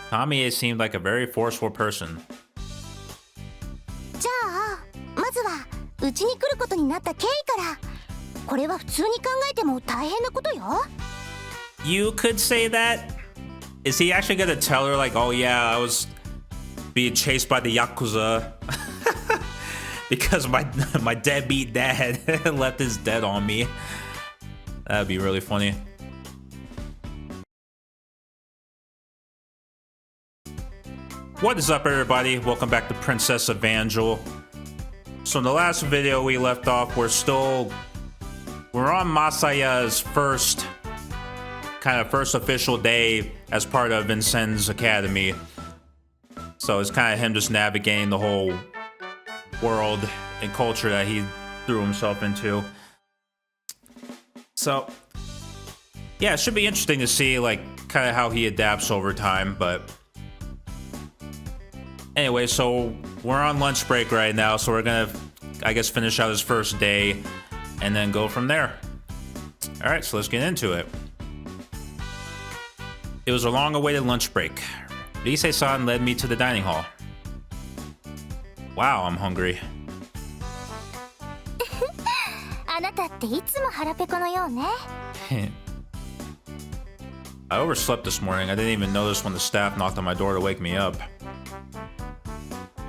Tommy seemed like a very forceful person. じゃあまずはうちに来ることになった経緯から。これは普通に考えても大変なことよ。 You could say that? Is he actually gonna tell her like, oh yeah, I was being chased by the Yakuza because my deadbeat dad left his dead on me? That'd be really funny. What is up, everybody? Welcome back to Princess Evangile. So in the last video we left off, we're on Masaya's first official day as part of Vincennes Academy. So it's kind of him just navigating the whole world and culture that he threw himself into. So yeah, it should be interesting to see like kind of how he adapts over time. But anyway, so we're on lunch break right now, so we're gonna, I guess, finish out his first day and then go from there. All right, so let's get into it. It was a long-awaited lunch break. Rise-san led me to the dining hall. Wow, I'm hungry. あなたっていつも腹ペコのようね。I overslept this morning. I didn't even notice when the staff knocked on my door to wake me up.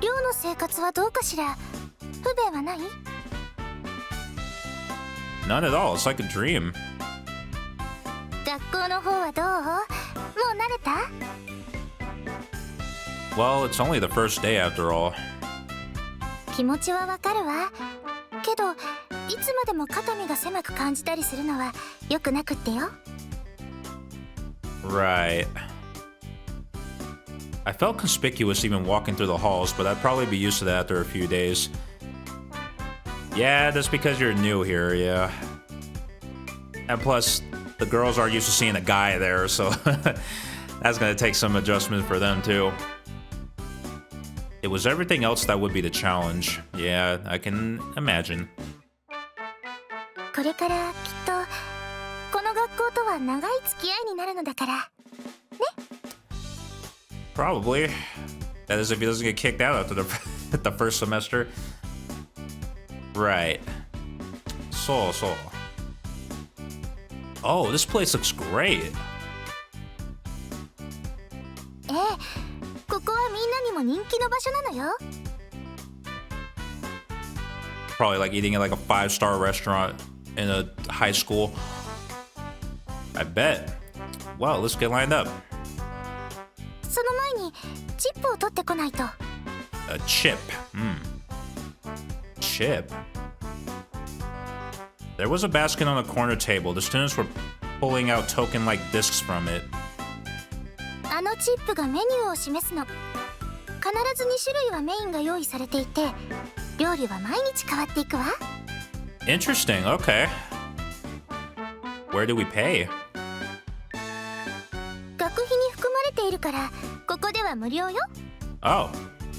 寮の生活はどうかしら。不便はない？ None at all. It's like a dream. 学校の方はどう？もう慣れた？ Well, it's only the first day after all. 気持ちはわかるわ。けど、いつまでも肩身が狭く感じたりするのは良くなくってよ。Right. I felt conspicuous even walking through the halls, but I'd probably be used to that after a few days. Yeah, that's because you're new here, yeah. And plus, the girls are used to seeing a guy there, so that's gonna take some adjustment for them too. It was everything else that would be the challenge. Yeah, I can imagine. これからきっとこの学校とは長い付き合いになるのだから。ね? Probably. That is if he doesn't get kicked out after the first semester. Right. So. Oh, this place looks great. ええ、ここはみんなにも人気の場所なのよ。Probably like eating at like a 5-star restaurant in a high school. I bet. Well, let's get lined up. その前にチップを取ってこないと。A chip. Chip. There was a basket on a corner table. The students were pulling out token-like discs from it. あのチップがメニューを示すの。必ず2種類はメインが用意されていて、料理は毎日変わっていくわ。Interesting. Okay. Where do we pay? 学費に含まれているから、ここでは無料よ。Oh,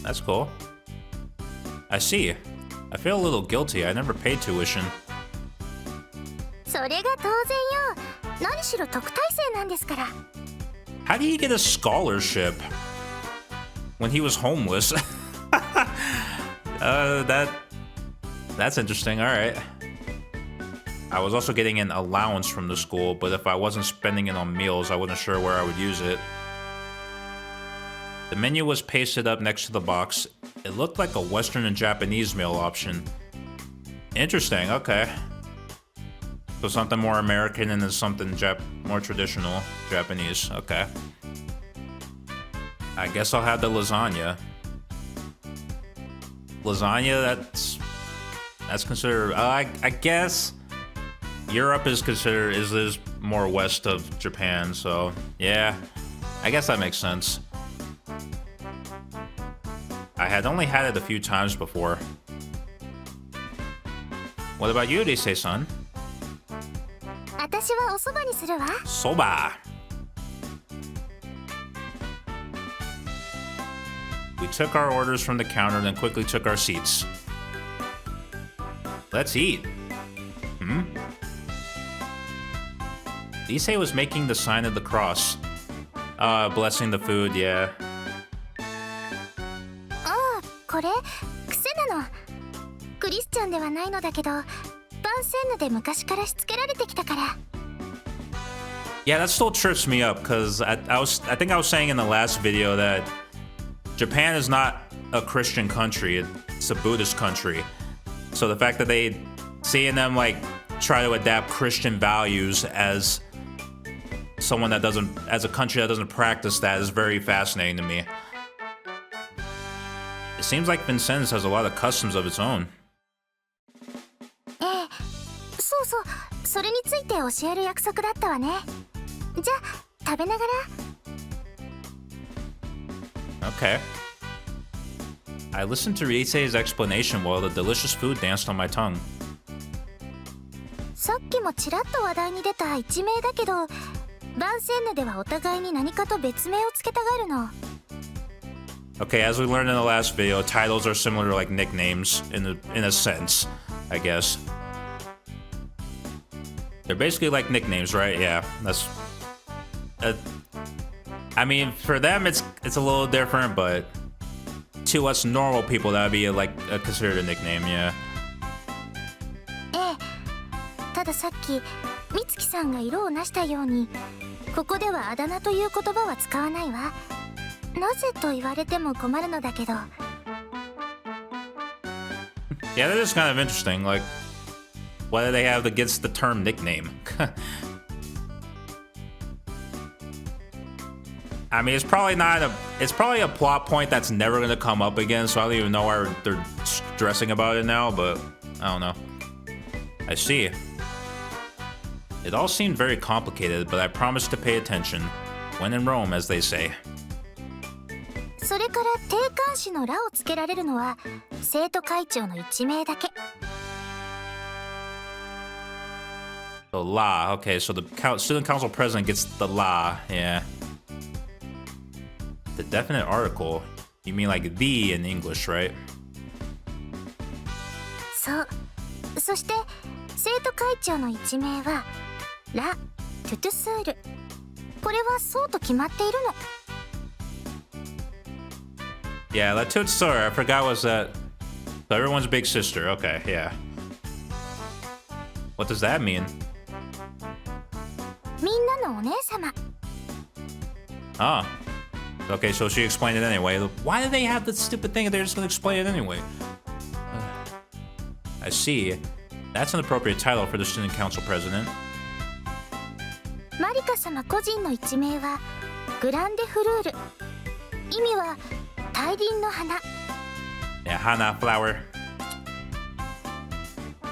that's cool. I see. I feel a little guilty. I never paid tuition. それが当然よ。何しろ特待生なんですから。How did he get a scholarship when he was homeless? That's interesting. All right. I was also getting an allowance from the school, but if I wasn't spending it on meals, I wasn't sure where I would use it. The menu was pasted up next to the box. It looked like a Western and Japanese meal option. Interesting. Okay. So something more American and then something more traditional Japanese. Okay. I guess I'll have the lasagna. Lasagna, that's considered. I guess Europe is more west of Japan. So yeah, I guess that makes sense. I had only had it a few times before. What about you, Rise-san? 私はお蕎麦にするわ。Soba. We took our orders from the counter, then quickly took our seats. Let's eat. Issei was making the sign of the cross. Blessing the food, yeah. ああ、これ癖なの。クリスチャンではないのだけど、バンセンヌで昔からしつけられてきたから。Yeah, that still trips me up because I think I was saying in the last video that Japan is not a Christian country; it's a Buddhist country. So the fact that seeing them like try to adapt Christian values as a country that doesn't practice that is very fascinating to me. It seems like Vincennes has a lot of customs of its own. ええ、そうそう、それについて教える約束だったわね。じゃあ食べながら。 Okay. I listened to Riese's explanation while the delicious food danced on my tongue. さっきもちらっと話題に出た一名だけど、バンセンヌではお互いに何かと別名をつけたがるの。Okay, as we learned in the last video, titles are similar to like nicknames in a sense, I guess. They're basically like nicknames, right? Yeah, that's. I mean, for them it's a little different, but to us normal people, that would be considered a nickname, yeah. ええ、たださっき美月さんが色をなしたように、ここではあだ名という言葉は使わないわ。なぜと言われても困るのだけど。Yeah, that is kind of interesting. Like, why do they have against the term nickname? I mean, it's probably a plot point that's never gonna come up again, so I don't even know why they're stressing about it now, but I don't know. I see. It all seemed very complicated, but I promised to pay attention. When in Rome, as they say. それから定冠詞の「ら」をつけられるのは生徒会長の1名だけ。The la. Okay, so the student council president gets the la. Yeah. The definite article. You mean like the in English, right? そう。そして生徒会長の1名はラ・トゥトゥスール。これはそうと決まっているの。Yeah, La Tutsur, I forgot was that. So everyone's big sister. Okay, yeah. What does that mean? みんなのお姉様。Ah. Okay, so she explained it anyway. Why do they have this stupid thing if they're just gonna explain it anyway? I see. That's an appropriate title for the student council president. マリカ様個人の一名はグランデフルール。意味は大輪の花。Yeah, Hana flower.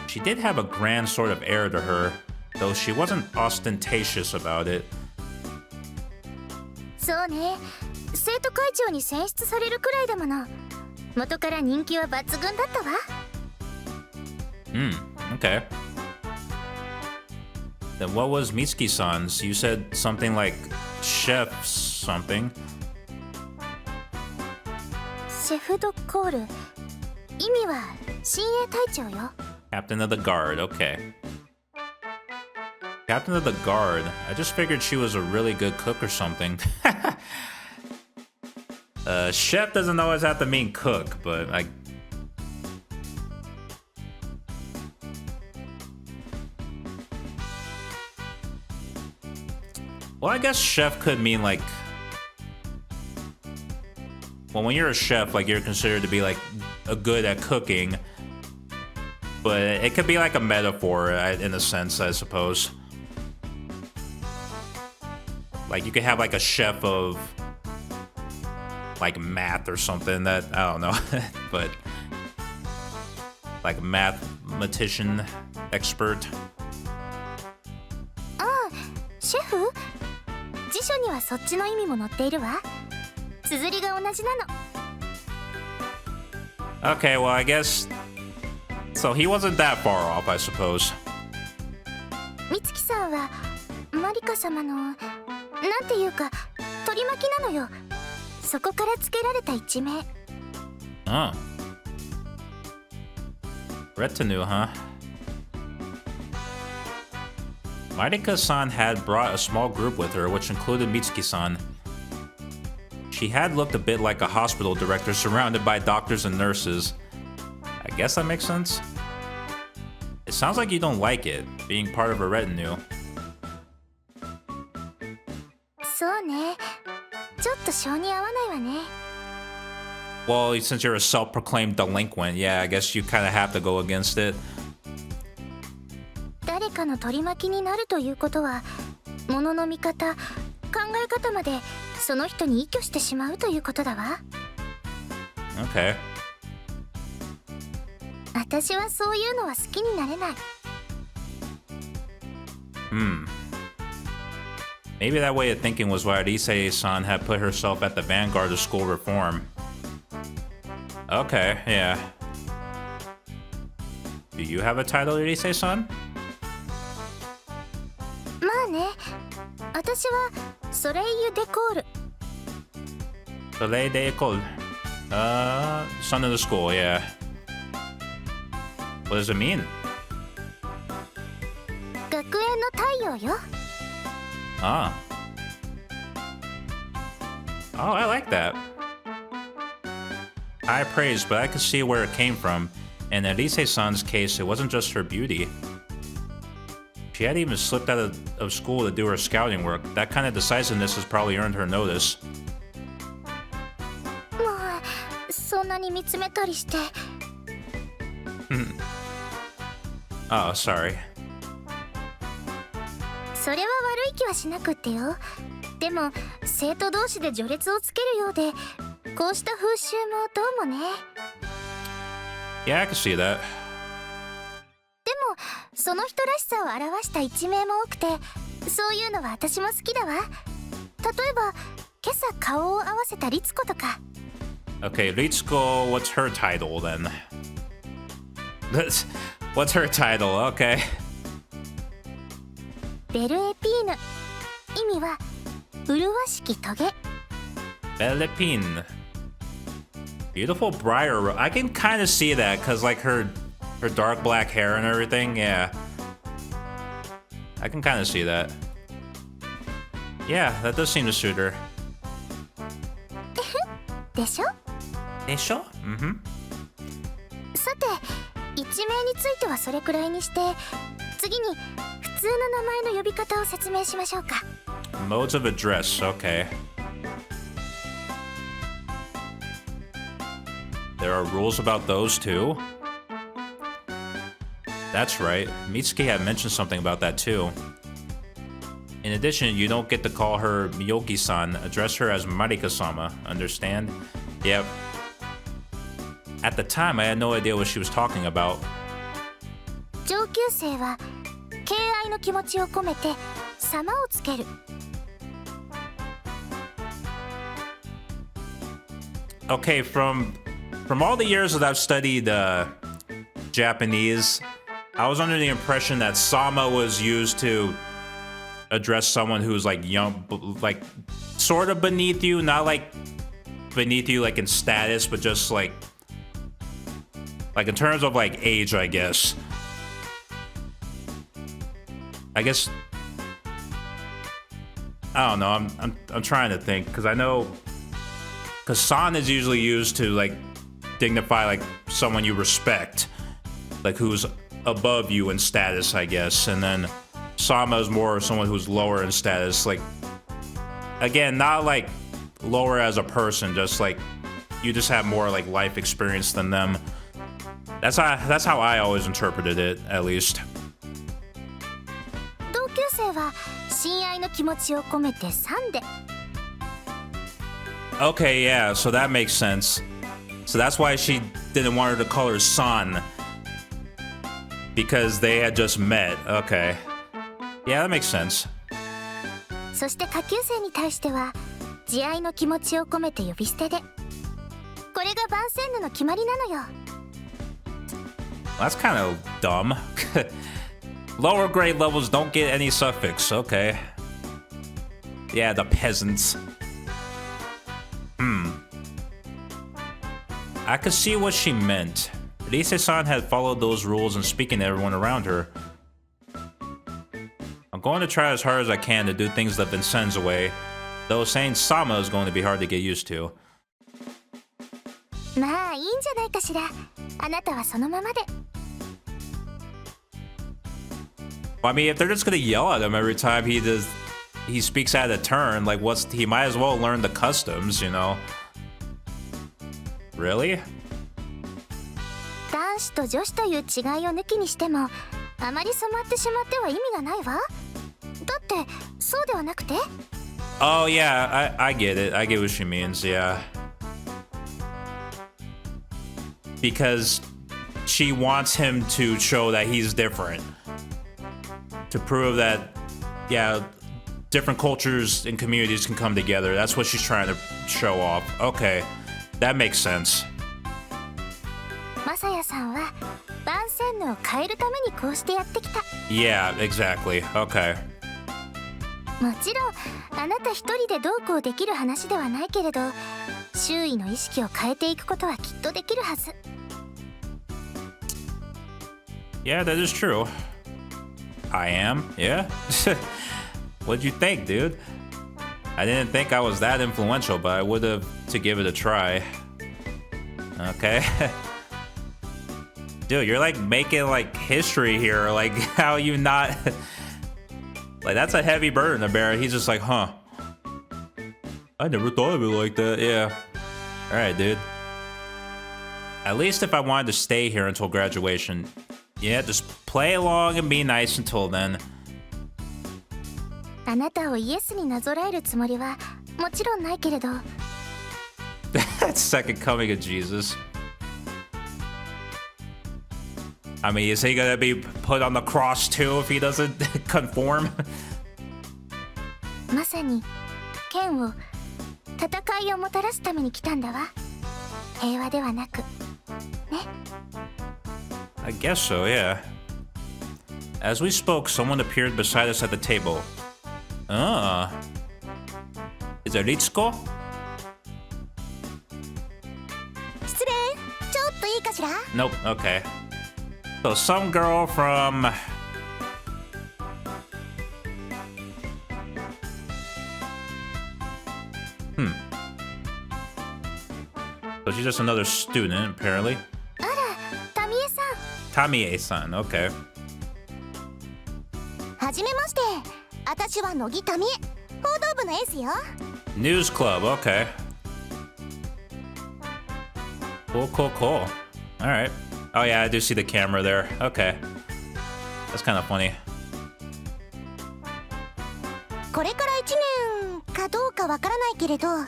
She did have a grand sort of air to her, though she wasn't ostentatious about it. そうね。生徒会長に選出されるくらいだもの。元から人気は抜群だったわ。Okay. Then what was Mitsuki-san's? You said something like chef something. シェフドコール。意味は親衛隊長よ。Captain of the guard, okay. Captain of the guard. I just figured she was a really good cook or something. Chef doesn't always have to mean cook, but I... Well, I guess chef could mean like... Well, when you're a chef, like you're considered to be like a good at cooking. But it could be like a metaphor in a sense, I suppose. Like you could have like a chef of like math or something that I don't know, but like a mathematician expert. ああ、シェフ？辞書にはそっちの意味も載っているわ。綴りが同じなの。Okay, well I guess so he wasn't that far off, I suppose. 美月さんはマリカ様のなんていうか取り巻きなのよ。そこから付けられた一名。Oh. Retinue, huh? Marika-san had brought a small group with her, which included Mitsuki-san. She had looked a bit like a hospital director surrounded by doctors and nurses. I guess that makes sense. It sounds like you don't like it, being part of a retinue. そうね。ちょっと性に合わないわね。 Well, since you're a self-proclaimed delinquent, yeah, I guess you kind of have to go against it. 誰かの取り巻きになるということは、物の見方、考え方までその人に依拠してしまうということだわ。 Okay. 私はそういうのは好きになれない。 Maybe that way of thinking was why Rise-san had put herself at the vanguard of school reform. Okay, yeah. Do you have a title, Rise-san? まあね、私はソレイユ・デコール。 Soleil d'école. Son of the school, yeah. What does it mean? 学園の太陽よ。 Ah. Oh, I like that. High praise, but I could see where it came from. In Elise-san's case, it wasn't just her beauty. She had even slipped out of school to do her scouting work. That kind of decisiveness has probably earned her notice. もうそんなに見つめたりして。 Oh, sorry. それは悪い気はしなくってよ。でも生徒同士で序列をつけるようで、こうした風習もどうもね。 Yeah, I can see that. でもその人らしさを表した一面も多くて、そういうのは私も好きだわ。例えば今朝顔を合わせた律子とか。 Okay, Ritsuko, what's her title then? What's her title? Okay. ベルエピーヌ。意味は麗しきトゲ。 Bellepine. Beautiful briar. I can kind of see that because like her dark black hair and everything. Yeah. I can kind of see that. Yeah, that does seem to suit her. でしょ？ Desho? Mm-hmm. さて、一名についてはそれくらいにして、次に普通の名前の呼び方を説明しましょうか。 Modes of address. Okay. There are rules about those too. That's right. Mitsuki had mentioned something about that too. In addition, you don't get to call her Miyoki-san. Address her as Marika-sama. Understand? Yep. At the time, I had no idea what she was talking about. 上級生は敬愛の気持ちを込めて様をつける。 Okay, from all the years that I've studied Japanese, I was under the impression that sama was used to address someone who's like young, like sort of beneath you, not like beneath you like in status, but just like in terms of like age, I guess. I guess I don't know. I'm trying to think because I know because san is usually used to like dignify like someone you respect, like who's above you in status, I guess, and then sama is more someone who's lower in status, like again, not like lower as a person, just like you just have more like life experience than them. That's how I always interpreted it, at least. 同級生は親愛の気持ちを込めてさんで。 Okay, yeah, so that makes sense. So that's why she didn't want her to call her san. Because they had just met. Okay. Yeah, that makes sense. そして下級生に対しては慈愛の気持ちを込めて呼び捨てで。これが番宣ヌの決まりなのよ。 That's kind of dumb. Lower grade levels don't get any suffix. Okay. Yeah, the peasants. I could see what she meant. Rise-san had followed those rules and speaking to everyone around her. I'm going to try as hard as I can to do things the Vincennes way. Though saying Sama is going to be hard to get used to. まあいいんじゃないかしら。あなたはそのままで。I mean, if they're just gonna yell at him every time he speaks out of turn, like he might as well learn the customs, you know? Really? 男子と女子という違いを抜きにしても、あまり染まってしまっては意味がないわ。だってそうではなくて。Oh yeah, I get it. I get what she means. Yeah. Because she wants him to show that he's different. To prove that, yeah, different cultures and communities can come together. That's what she's trying to show off. Okay, that makes sense. マサヤさんはヴァンセンヌを変えるためにこうしてやってきた。Yeah, exactly. Okay. もちろんあなた一人でどうこうできる話ではないけれど、周囲の意識を変えていくことはきっとできるはず。Yeah, that is true. I am, yeah. What'd you think, dude? I didn't think I was that influential, but I would have to give it a try. Okay. Dude, you're like making like history here. Like, how you not... Like, that's a heavy burden to bear. He's just like, huh. I never thought of it like that. Yeah. Alright, dude. At least if I wanted to stay here until graduation, yeah, just play along and be nice until then. あなたをイエスになぞらえるつもりはもちろんないけれど。Second coming of Jesus. I mean, is he gonna be put on the cross too if he doesn't conform? まさに剣を戦いをもたらすために来たんだわ。平和ではなく、ね。I guess so, yeah. As we spoke, someone appeared beside us at the table. Is it Ritsuko? 失礼、ちょっといいかしら? Nope, okay. So some girl from... So she's just another student, apparently. あら、タミエさん。Tamie-san, okay. はじめまして。私は乃木タミエ、報道部のエースよ。News Club, okay. Cool. Alright. Oh yeah, I do see the camera there. Okay. That's kind of funny. これから1年かどうかわからないけれど、あ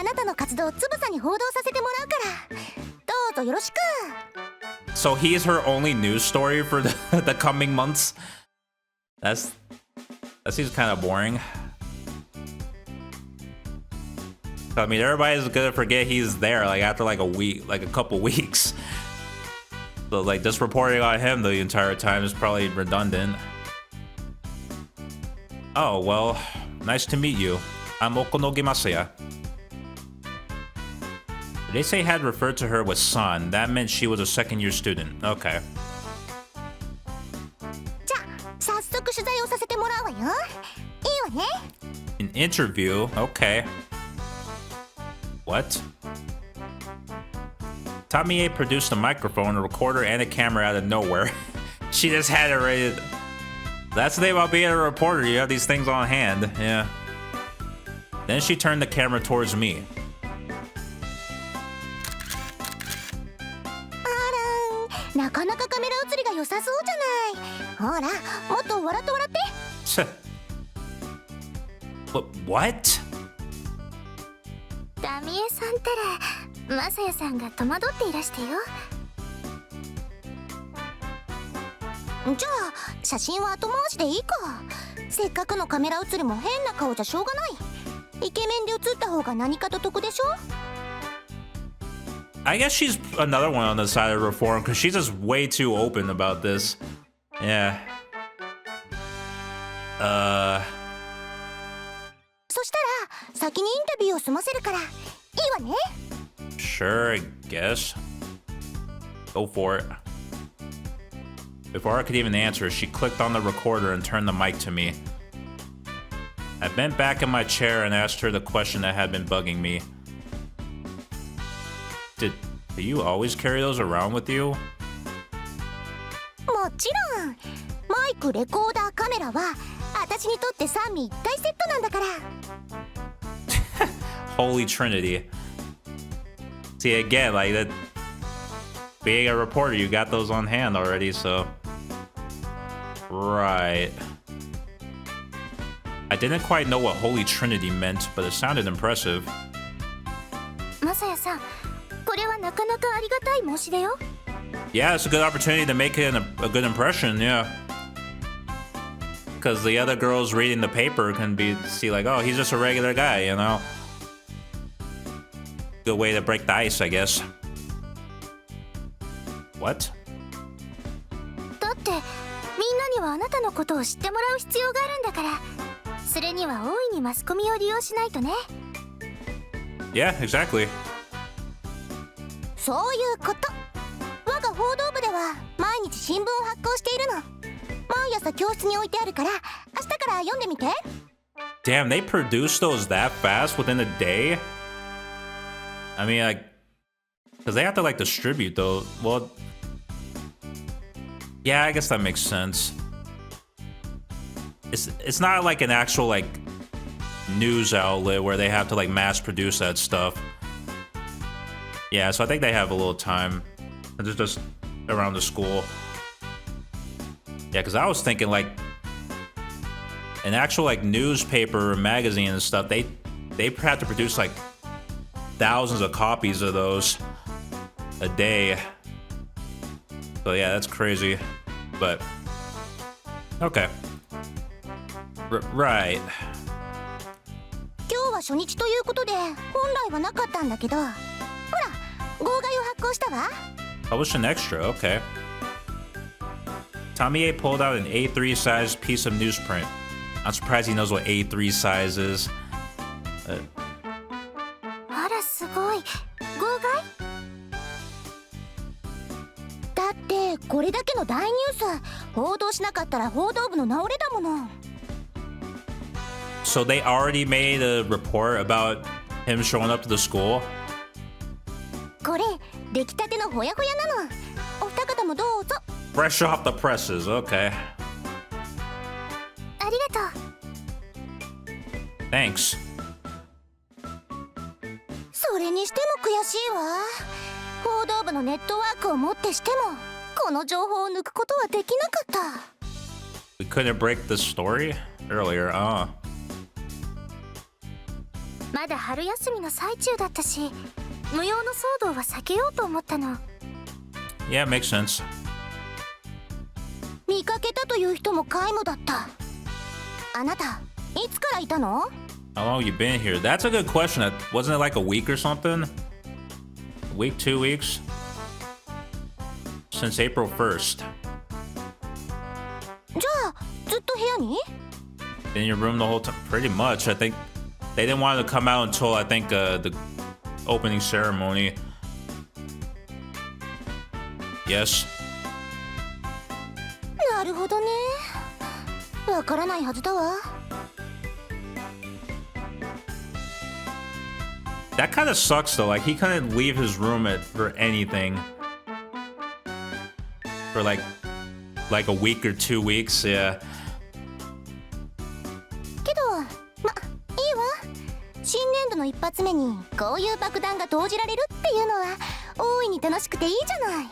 なたの活動をつぶさに報道させてもらうから、どうぞよろしく。So he is her only news story for the coming months? That seems kind of boring. I mean, everybody's gonna forget he's there, like, after, like, a week, like, a couple weeks. So, like, just reporting on him the entire time is probably redundant. Oh, well, nice to meet you. I'm Okonogi Masaya. They say had referred to her with son. That meant she was a second-year student. Okay. じゃあ、早速取材をさせてもらうわよ。いいわね。An interview? Okay. What? Tamie produced a microphone, a recorder, and a camera out of nowhere. She just had it ready. That's the thing about being a reporter. You have these things on hand. Yeah. Then she turned the camera towards me. あら、なかなかカメラ映りが良さそうじゃない。ほら、もっと笑って笑って。What? タミエさんったらマサヤさんが戸惑っていらしてよ。じゃあ写真は後回しでいいか。せっかくのカメラ映りも変な顔じゃしょうがない。イケメンで写った方が何かと得でしょ。 I guess she's another one on the side of reform because she's just way too open about this. Yeah. そしたら先にインタビューを済ませるからいいわね。 Sure, I guess. Go for it. Before I could even answer, she clicked on the recorder and turned the mic to me. I bent back in my chair and asked her the question that had been bugging me. Do you always carry those around with you? もちろん。マイク、レコーダー、カメラは私にとって三位一体セットなんだから。Holy Trinity. See, again, like that. Being a reporter, you got those on hand already, so. Right. I didn't quite know what Holy Trinity meant, but it sounded impressive. マサヤさん、これはなかなかありがたい申し出よ。Yeah, it's a good opportunity to make it a good impression, yeah. Because the other girls reading the paper can see like, oh, he's just a regular guy, you know? Good way to break the ice, I guess. What? だってみんなにはあなたのことを知ってもらう必要があるんだから、それには大いにマスコミを利用しないとね。Yeah, exactly. そういうこと。我が報道部では毎日新聞を発行しているの。毎朝教室に置いてあるから、明日から読んでみて。Damn, they produce those that fast within a day? I mean, like, because they have to, like, distribute those. Well, yeah, I guess that makes sense. It's not like an actual, like, news outlet where they have to, like, mass produce that stuff. Yeah, so I think they have a little time. It's just around the school. Yeah, because I was thinking, like, an actual, like, newspaper or magazine and stuff, they have to produce, like, thousands of copies of those a day. So yeah, that's crazy. But okay. Right. 今日は初日ということで本来はなかったんだけど、ほら、号外を発行したわ。Published an extra, okay. Tommy A pulled out an A3 sized piece of newsprint. I'm surprised he knows what A3 size is. あらすごい。号外？だってこれだけの大ニュース、報道しなかったら報道部の直れだもの。So they already made a report about him showing up to the school? これ出来たてのほやほやなの。お二方もどうぞ。Fresh off the presses, okay. ありがとう。 Thanks. それにしても悔しいわ。報道部のネットワークをもってしてもこの情報を抜くことはできなかった。 We couldn't break the story earlier, まだ春休みの最中だったし、無用の騒動は避けようと思ったの。 Yeah, makes sense. 見かけたという人も皆無だった。あなたいつからいたの？ How long have you been here? That's a good question. Wasn't it like a week or something? A week, 2 weeks? Since April 1st. じゃあずっと部屋に？ In your room the whole time? Pretty much. I think they didn't want it to come out until I think the opening ceremony. Yes. なるほどね。わからないはずだわ。That kind of sucks though. Like he couldn't leave his room for anything for like a week or 2 weeks. Yeah. けど、いいわ。新年度の一発目にこういう爆弾が投じられるっていうのは大いに楽しくていいじゃない。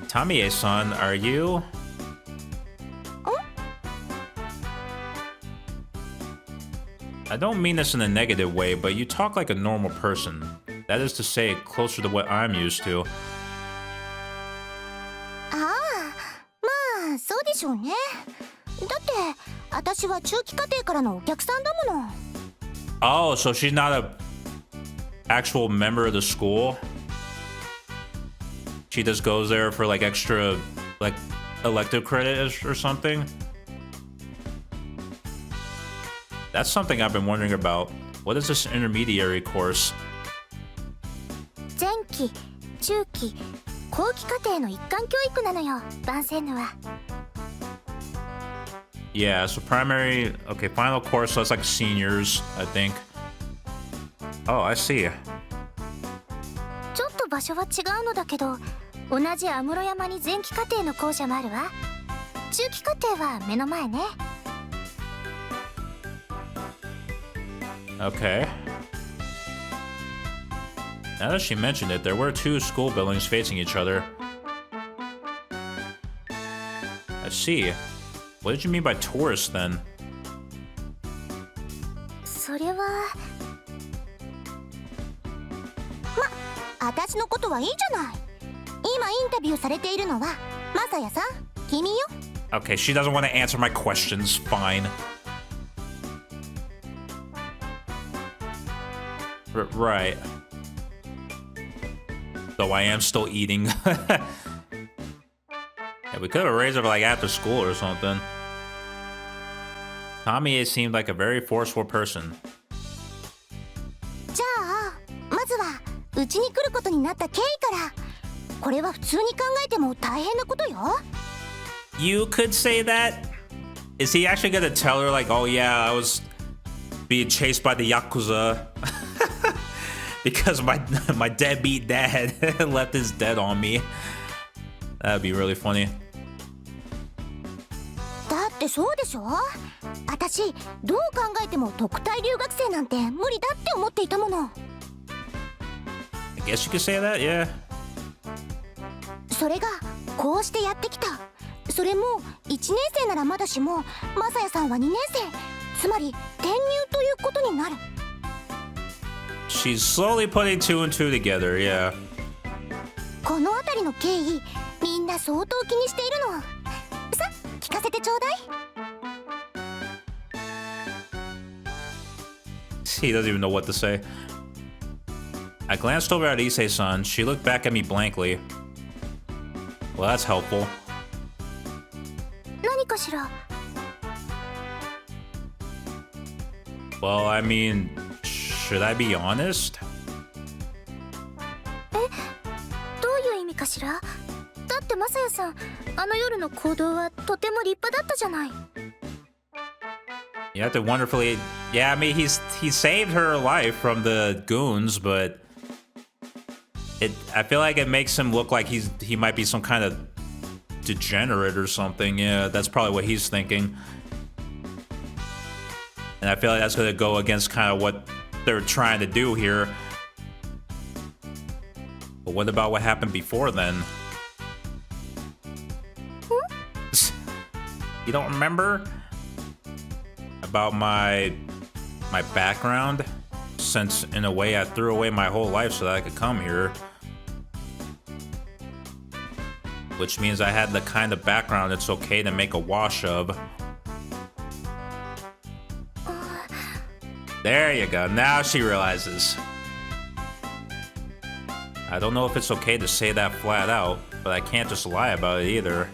Tomie-san, are you? I don't mean this in a negative way, but you talk like a normal person. That is to say, closer to what I'm used to. ああ、まあそうでしょうね。だって私は中期課程からのお客さんだもの。Oh, so she's not a actual member of the school? She just goes there for like extra, like elective credit or something? That's something I've been wondering about. What is this intermediary course? 前期、中期、後期課程の一貫教育なのよ、ヴァンセンヌは。Yeah, so primary... Okay, final course, so it's like seniors, I think. Oh, I see. ちょっと場所は違うのだけど、同じ安室山に前期課程の校舎もあるわ。中期課程は目の前ね。Okay. Now that she mentioned it, there were two school buildings facing each other. I see. What did you mean by tourist then? それは私のことはいいじゃない。今インタビューされているのはマサヤさん、君よ。Okay, she doesn't want to answer my questions. Fine. Right. Though I am still eating. Yeah, we could have raised her like after school or something. Tommy seemed like a very forceful person. じゃあまずはうちに来ることになった経緯から。これは普通に考えても大変なことよ。You could say that? Is he actually gonna tell her like, oh yeah, I was being chased by the Yakuza because my deadbeat dad left his dead on me? That'd be really funny. だってそうでしょ。私どう考えても特待留学生なんて無理だって思っていたもの。I guess you could say that, yeah. それがこうしてやってきた。それも1年生ならまだしもマサヤさんは2年生、つまり転入ということになる。 She's slowly putting two and two together, yeah. この辺りの経緯みんな相当気にしているの。さ、聞かせてちょうだい。 He doesn't even know what to say. I glanced over at Issei-san. She looked back at me blankly. Well, that's helpful. 何かしら。 Well, I mean, should I be honest? どういう意味かしら。だってマサヤさん、あの夜の行動はとても立派だったじゃない。 You have to wonderfully... Yeah, I mean, he saved her life from the goons, but... I feel like it makes him look like he might be some kind of degenerate or something. Yeah, that's probably what he's thinking. And I feel like that's going to go against kind of what they're trying to do here. But what about what happened before then? You don't remember? About my background? Since, in a way, I threw away my whole life so that I could come here. Which means I had the kind of background it's okay to make a wash of. There you go. Now she realizes. I don't know if it's okay to say that flat out, but I can't just lie about it either.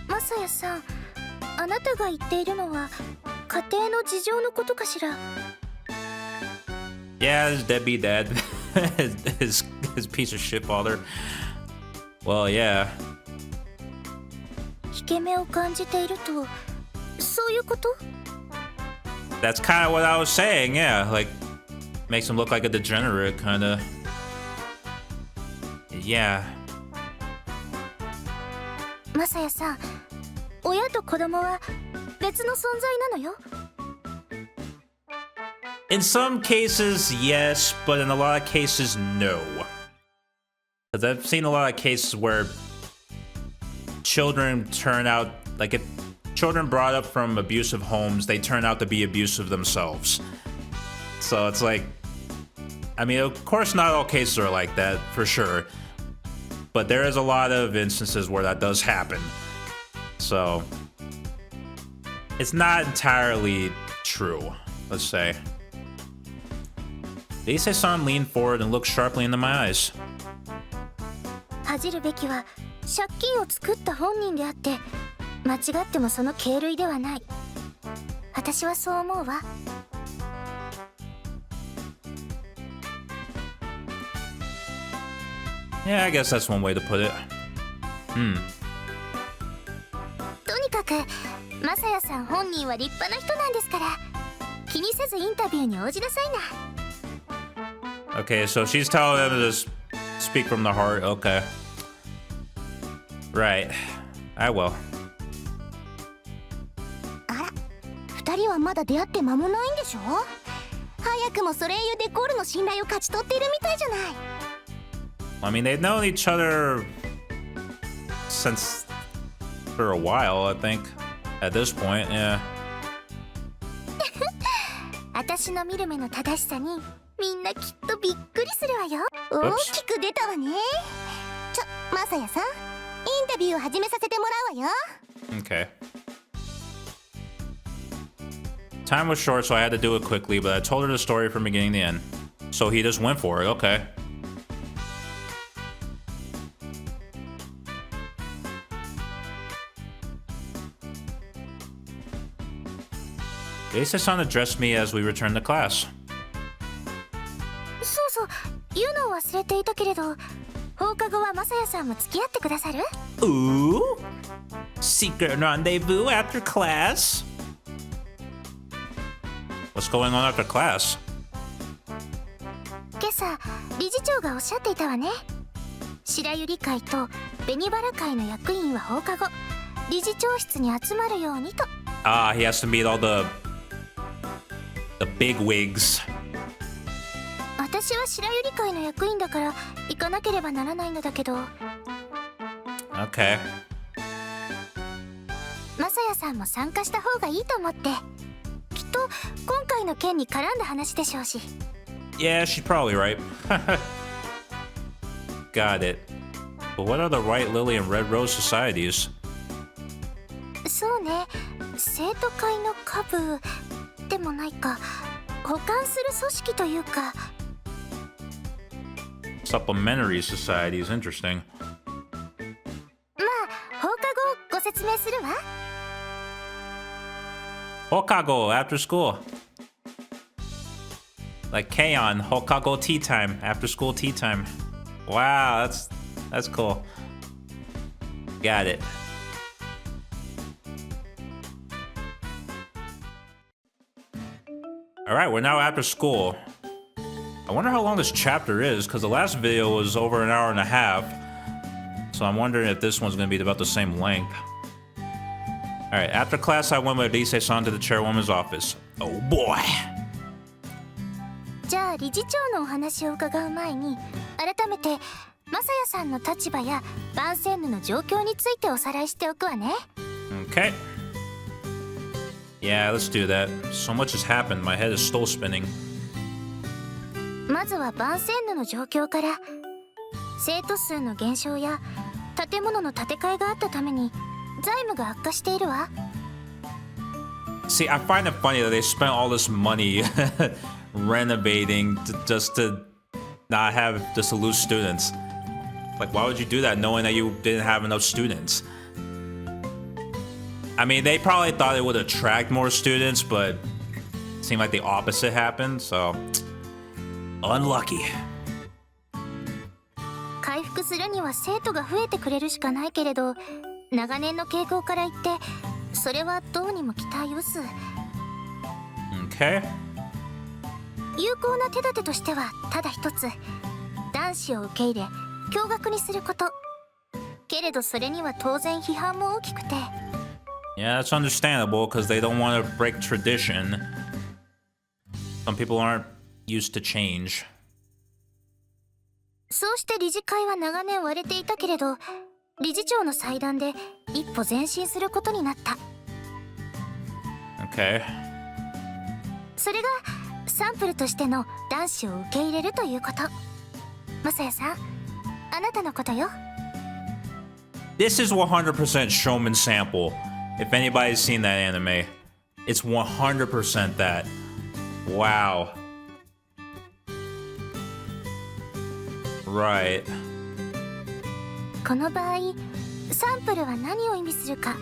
マサヤさん、あなたが言っているのは家庭の事情のことかしら。 Yeah, his deadbeat dad. his piece of shit father. Well, yeah. 引け目を感じていると、そういうこと？ That's kind of what I was saying, yeah. Like, makes him look like a degenerate, kind of. Yeah. マサヤさん、親と子供は別の存在なのよ。 In some cases, yes, but in a lot of cases, no. Because I've seen a lot of cases where children turn out, like if children brought up from abusive homes, they turn out to be abusive themselves. So it's like, I mean, of course not all cases are like that, for sure. But there is a lot of instances where that does happen. So, it's not entirely true, let's say. Issei-san leaned forward and looked sharply into my eyes. 恥じるべきは借金を作った本人であって、間違ってもその経類ではない。私はそう思うわ。 Yeah, I guess that's one way to put it. とにマサヤさん本人は立派な人なんですから、気にせずインタビューに応じなさいな。 Okay, so she's telling them to just speak from the heart. Okay. Right. I will. あら、二人はまだ出会って間もないんでしょ。早くもソレイユ・デコールの信頼を勝ち取っているみたいじゃない。 I mean, they've known each other since for a while, I think. At this point, yeah. 私の見る目の正しさにみんなきっとびっくりするわよ。大きく出たわね。マサヤさん、インタビューを始めさせてもらうわよ。 Okay. Time was short, so I had to do it quickly, but I told her the story from beginning to end. So he just went for it. Okay. Issa-san addressed me as we returned to class. そうそう、言うのを忘れていたけれど、放課後はマサヤさんも付き合ってくださる？ Ooh, secret rendezvous after class. What's going on after class? 今朝、理事長がおっしゃっていたわね。白百合会と紅バラ会の役員は放課後、理事長室に集まるようにと。Ah, he has to meet all the big wigs. 私は白百合会の役員だから行かなければならないのだけど。 Okay. マサヤさんも参加した方がいいと思って。きっと今回の件に絡んだ話でしょうし。 Yeah, she's probably right. Got it. But what are the White Lily and Red Rose societies? そうね、生徒会の下部でもないか、補完する組織というか。 Supplementary societies, interesting. まあ放課後ご説明するわ。 Hokago after school. Like K-on! Hokago tea time, after school tea time. Wow, that's cool. Got it. Alright, we're now after school. I wonder how long this chapter is, because the last video was over an hour and a half. So I'm wondering if this one's going to be about the same length. Alright, after class I went with Ise-san to the chairwoman's office. Oh boy! じゃあ理事長のお話を伺う前に、改めてマサヤさんの立場やバンセンヌの状況についておさらいしておくわね。 Okay. Yeah, let's do that. So much has happened, my head is still spinning. まずはバンセンヌの状況から。生徒数の減少や建物の建て替えがあったために財務が悪化しているわ。 See, I find it funny that they spent all this money renovating just to not have just to lose students. Like, why would you do that knowing that you didn't have enough students? I mean, they probably thought it would attract more students, but it seemed like the opposite happened, so unlucky. 回復するには生徒が増えてくれるしかないけれど、長年の傾向から言ってそれはどうにも期待薄。 Okay. 有効な手立てとしてはただ一つ、男子を受け入れ共学にすること。けれどそれには当然批判も大きくて。 Yeah, that's understandable because they don't want to break tradition. Some people aren't used to change. そうして理事会は長年割れていたけれど、理事長の裁断で一歩前進することになった。 Okay. それがサンプルとしての男子を受け入れるということ。マサヤさん、あなたのことよ。 This is 100% Showman sample. If anybody's seen that anime, it's 100% that. Wow. Right. この場合、サンプルは何を意味するか。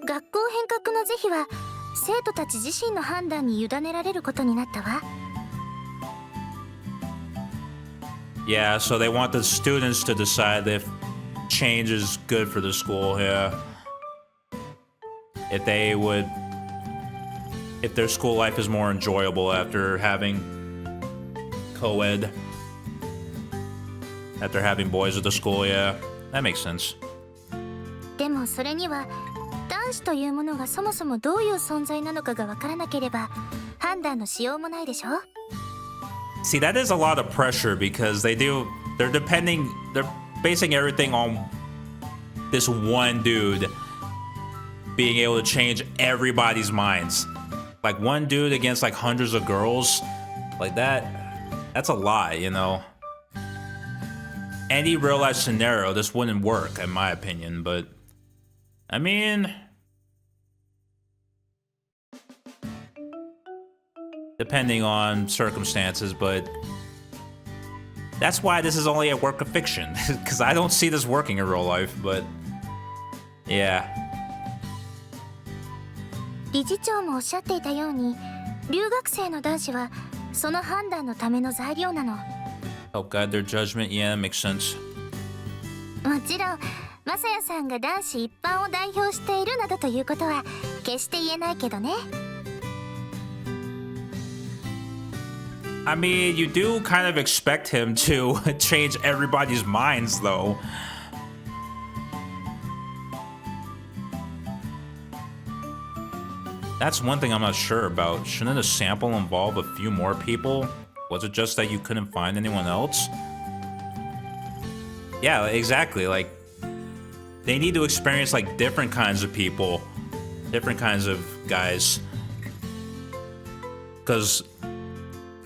学校変革の是非は生徒たち自身の判断に委ねられることになったわ。 Yeah, so they want the students to decide if change is good for the school, yeah. if their school life is more enjoyable after having co-ed, after having boys at the school. Yeah, that makes sense. でもそれには男子というものがそもそもどういう存在なのかがわからなければ判断のしようもないでしょ。 See, that is a lot of pressure because they're basing everything on this one dude being able to change everybody's minds. Like one dude against like hundreds of girls, like that's a lot, you know. Any real life scenario, this wouldn't work in my opinion, but I mean, depending on circumstances, but that's why this is only a work of fiction, because I don't see this working in real life, but yeah. 理事長もおっしゃっていたように、留学生の男子はその判断のための材料なの。 Help guide their judgment, yeah, that makes sense. もちろん、マサヤさんが男子一般を代表しているなどということは決して言えないけどね。 I mean, you do kind of expect him to change everybody's minds, though. That's one thing I'm not sure about. Shouldn't a sample involve a few more people? Was it just that you couldn't find anyone else? Yeah, exactly. Like, they need to experience, like, different kinds of people. Different kinds of guys. Because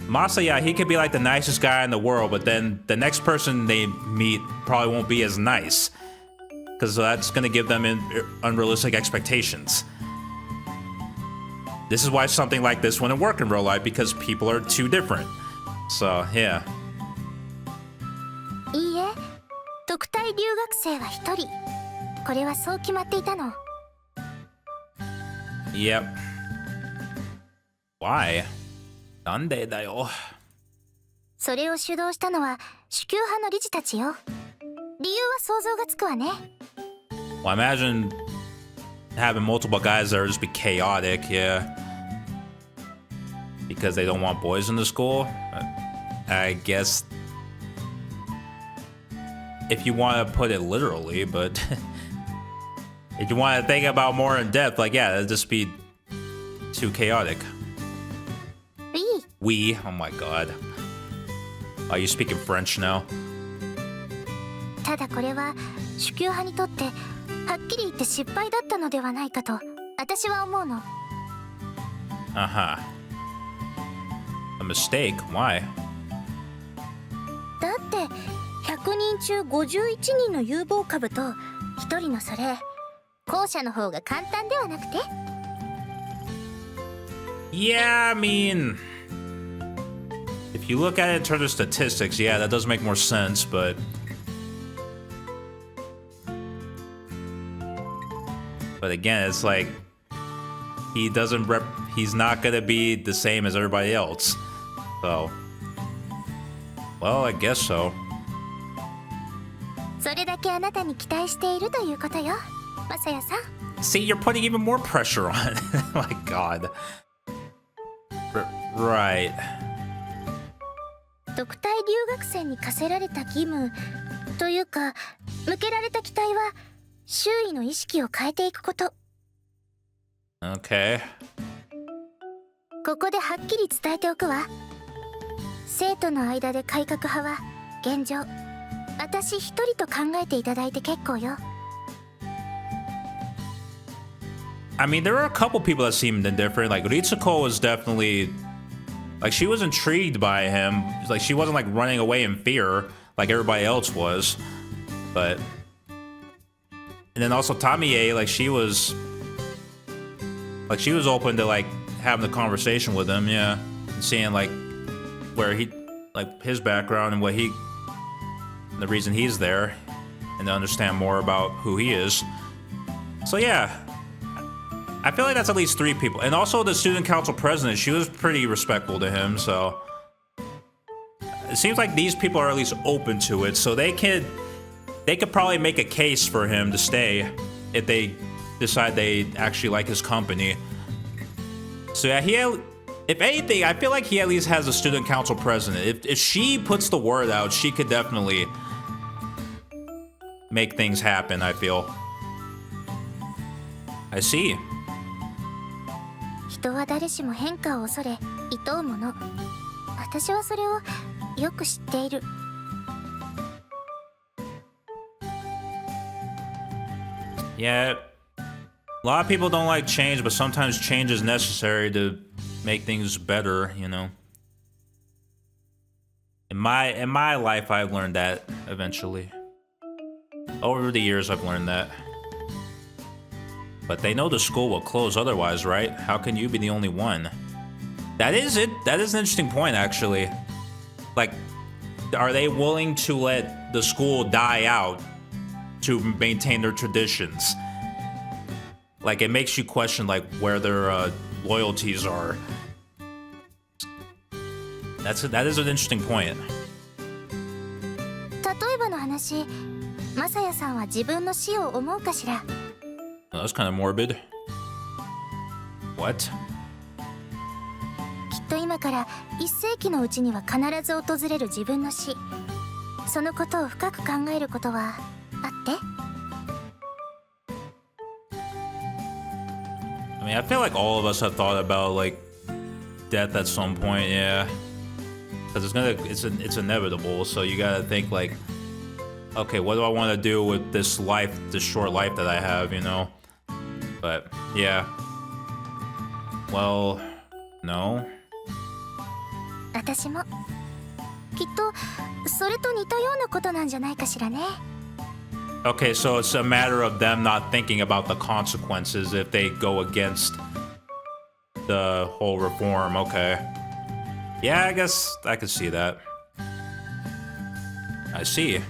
Masaya, he could be like the nicest guy in the world, but then the next person they meet probably won't be as nice. Because that's going to give them unrealistic expectations. This is why something like this wouldn't work in real life, because people are too different. So, yeah. いいえ、特待留学生は一人。これはそう決まっていたの。 Yep. Why? なんでだよ。それを主導したのは主給派の理事たちよ。理由は想像がつくわね。 Well, I imagine having multiple guys there would just be chaotic, yeah. Because they don't want boys in the school. I guess if you want to put it literally, but if you want to think about more in depth, like, yeah, it'd just be too chaotic. We? Oh my god. Are you speaking French now? ただこれは主給派にとってはっきり言って失敗だったのではないかと私は思うの。Uh-huh. A mistake? Why? だって100人中51人の有望株と1人のそれ、後者の方が簡単ではなくて？ Yeah, I mean, if you look at it in terms of statistics, yeah, that does make more sense, but again, it's like he's not gonna be the same as everybody else. So, well, I guess so. それだけあなたに期待しているということよ、マサヤさん。 See, you're putting even more pressure on. My god. Right. 特待留学生に課せられた義務というか向けられた期待は周囲の意識を変えていくこと。 Okay. ここではっきり伝えておくわ。生徒の間で改革派は現状私一人と考えていただいて結構よ。 I mean, there are a couple people that seemed indifferent. Like, Ritsuko was definitely... Like, she was intrigued by him. Like, she wasn't, like, running away in fear like everybody else was. But... And then also Tamie, like, she was... Like, she was open to, like, having the conversation with him, yeah. And seeing, like, where he... Like, his background and what he... The reason he's there. And to understand more about who he is. So, yeah. I feel like that's at least 3 people. And also the student council president, she was pretty respectful to him, so... It seems like these people are at least open to it, so they could probably make a case for him to stay if they decide they actually like his company. So yeah, if anything, I feel like he at least has a student council president. If she puts the word out, she could definitely make things happen, I feel. I see. 人は誰しも変化を恐れ厭うもの。私はそれをよく知っている。Yeah, a lot of people don't like change, but sometimes change is necessary to make things better, you know. In my life, I've learned that eventually. Over the years, I've learned that. But they know the school will close otherwise, right? How can you be the only one? That is it. That is an interesting point, actually. Like, are they willing to let the school die out to maintain their traditions? Like, it makes you question, like, where their loyalties are. That is an interesting point. 例えばの話、マサヤさんは自分の死を思うかしら。That's kind of morbid. What? きっと今から1世紀のうちには必ず訪れる自分の死。そのことを深く考えることはあって。I mean, I feel like all of us have thought about like death at some point, yeah. Because it's inevitable. So you gotta think like, okay, what do I want to do with this life, this short life that I have, you know? But yeah. Well, no. 私もきっとそれと似たようなことなんじゃないかしらね。Okay, so it's a matter of them not thinking about the consequences if they go against the whole reform. Okay. Yeah, I guess I could see that. I see.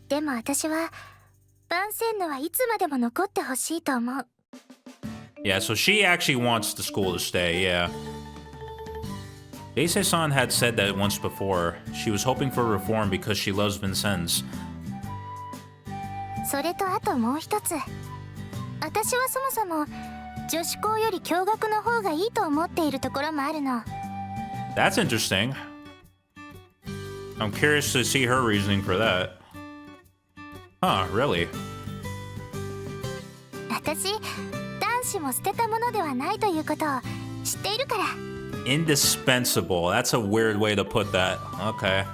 でも私はバンセンヌはいつまでも残ってほしいと思う。Yeah, so she actually wants the school to stay, yeah. Deise-san had said that once before. She was hoping for reform because she loves Vincennes. それとあともう一つ。私はそもそも女子校より共学の方がいいと思っているところもあるの。That's interesting. I'm curious to see her reasoning for that. Huh, really? 私、男子も捨てたものではないということを知っているから。Indispensable. That's a weird way to put that. Okay.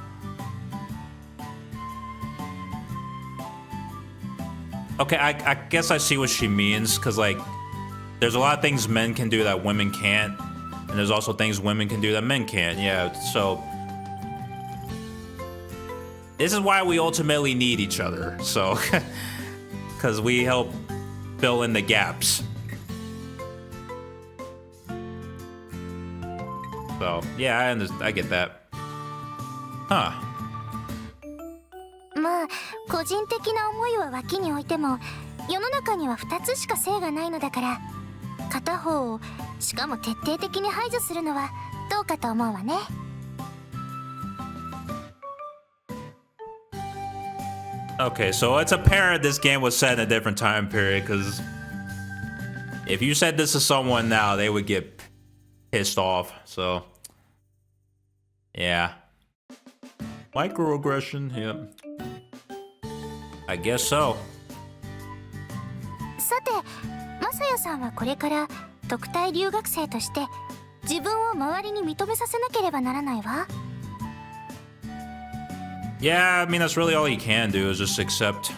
Okay, I guess I see what she means, because, like, there's a lot of things men can do that women can't, and there's also things women can do that men can't, yeah, so... This is why we ultimately need each other, so... Because we help fill in the gaps. So, yeah, I get that. Huh. まあ個人的な思いは脇に置いても世の中には2つしか性がないのだから片方をしかも徹底的に排除するのはどうかと思うわね。Okay, so it's apparent this game was set in a different time period, because if you said this to someone now, they would get pissed off, so... Yeah. Microaggression, yeah. I guess so. さて、マサヤさんはこれから特待留学生として自分を周りに認めさせなければならないわ。Yeah, I mean, that's really all he can do is just accept.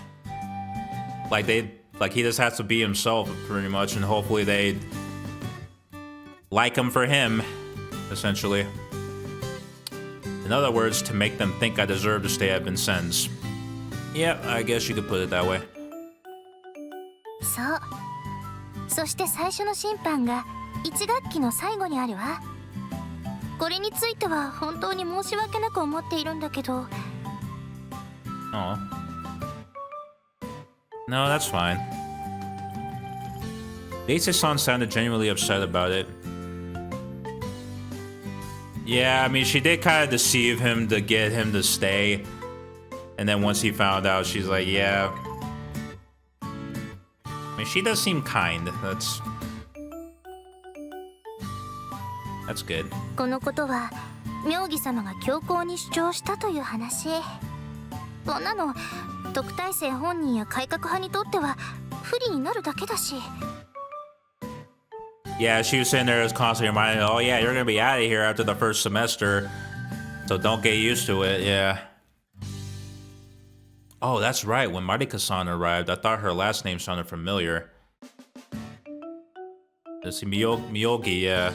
Like he just has to be himself pretty much, and hopefully they like him for him, essentially. In other words, to make them think I deserve to stay at Vincennes. Yeah, I guess you could put it that way. そう。そして最初の審判が1学期の最後にあるわ。これについては本当に申し訳なく思っているんだけど。Oh. No, that's fine. Deise-san sounded genuinely upset about it. Yeah, I mean, she did kind of deceive him to get him to stay. And then once he found out, she's like, yeah. mean, she does seem kind. That's good. このことは妙義様が強硬に主張したという話。そんなの特待生本人や改革派にとっては不利になるだけだし。Yeah, she was sitting there as constantly reminding, oh yeah, you're gonna be out of here after the first semester, so don't get used to it, yeah. Oh, that's right, when Marika-san arrived, I thought her last name sounded familiar. It's Miyogi, yeah.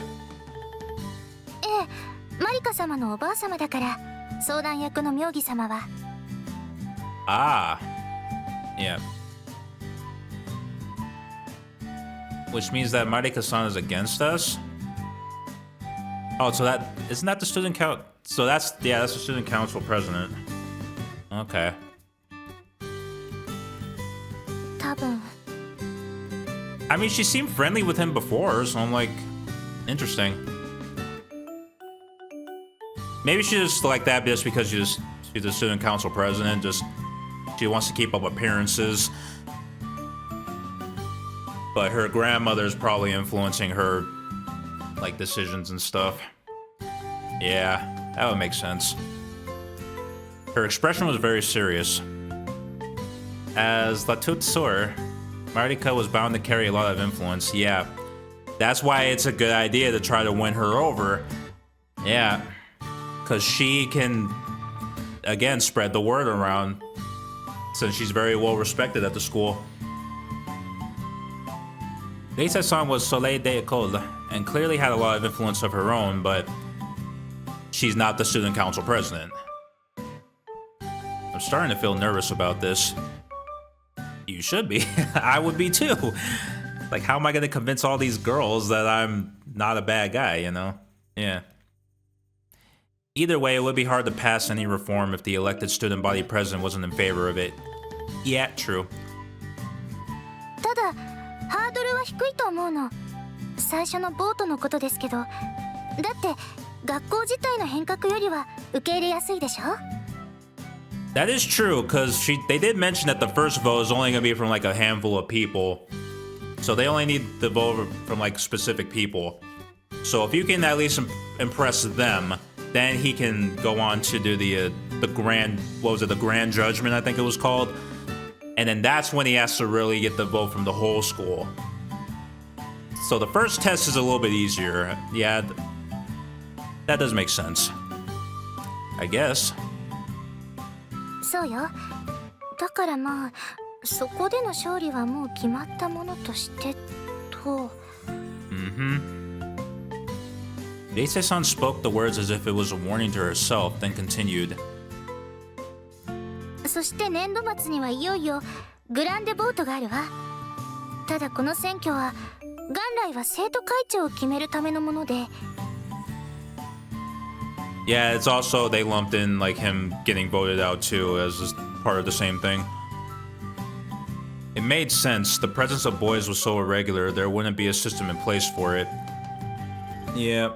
ええ、マリカ様のおばあ様だから相談役の妙義様は。Ah, yeah. Which means that Marika-san is against us? Oh, so that... Isn't that the student council? So that's... Yeah, that's the student council president. Okay. 多分。I mean, she seemed friendly with him before, so I'm like... Interesting. Maybe she's just like that just because she's the student council president. Just... She wants to keep up appearances. But her grandmother's probably influencing her, like, decisions and stuff. Yeah, that would make sense. Her expression was very serious. As La Toute Sœur, Marika was bound to carry a lot of influence. Yeah, that's why it's a good idea to try to win her over. Yeah, because she can, again, spread the word around, since she's very well respected at the school. Leisa-san was Soleil d'École and clearly had a lot of influence of her own, but she's not the student council president. I'm starting to feel nervous about this. You should be. I would be too. Like, how am I going to convince all these girls that I'm not a bad guy, you know? Yeah. Either way, it would be hard to pass any reform if the elected student body president wasn't in favor of it. Yeah, true. ただハードルは低いと思うの。最初のボートのことですけど、だって学校自体の変革よりは受け入れやすいでしょ。That is true, because they did mention that the first vote is only going to be from like a handful of people. So they only need the vote from like specific people. So if you can at least impress them, then he can go on to do the grand, what was it, the grand judgment, I think it was called. And then that's when he has to really get the vote from the whole school. So the first test is a little bit easier. Yeah, that does make sense, I guess. そうよ。だからまあそこでの勝利はもう決まったものとしてと。Leisa-san spoke the words as if it was a warning to herself, then continued. そして年度末にはいよいよグランデボートがあるわ。ただこの選挙は元来は生徒会長を決めるためのもので。Yeah, it's also they lumped in like him getting voted out too as part of the same thing. It made sense. The presence of boys was so irregular, there wouldn't be a system in place for it. Yeah.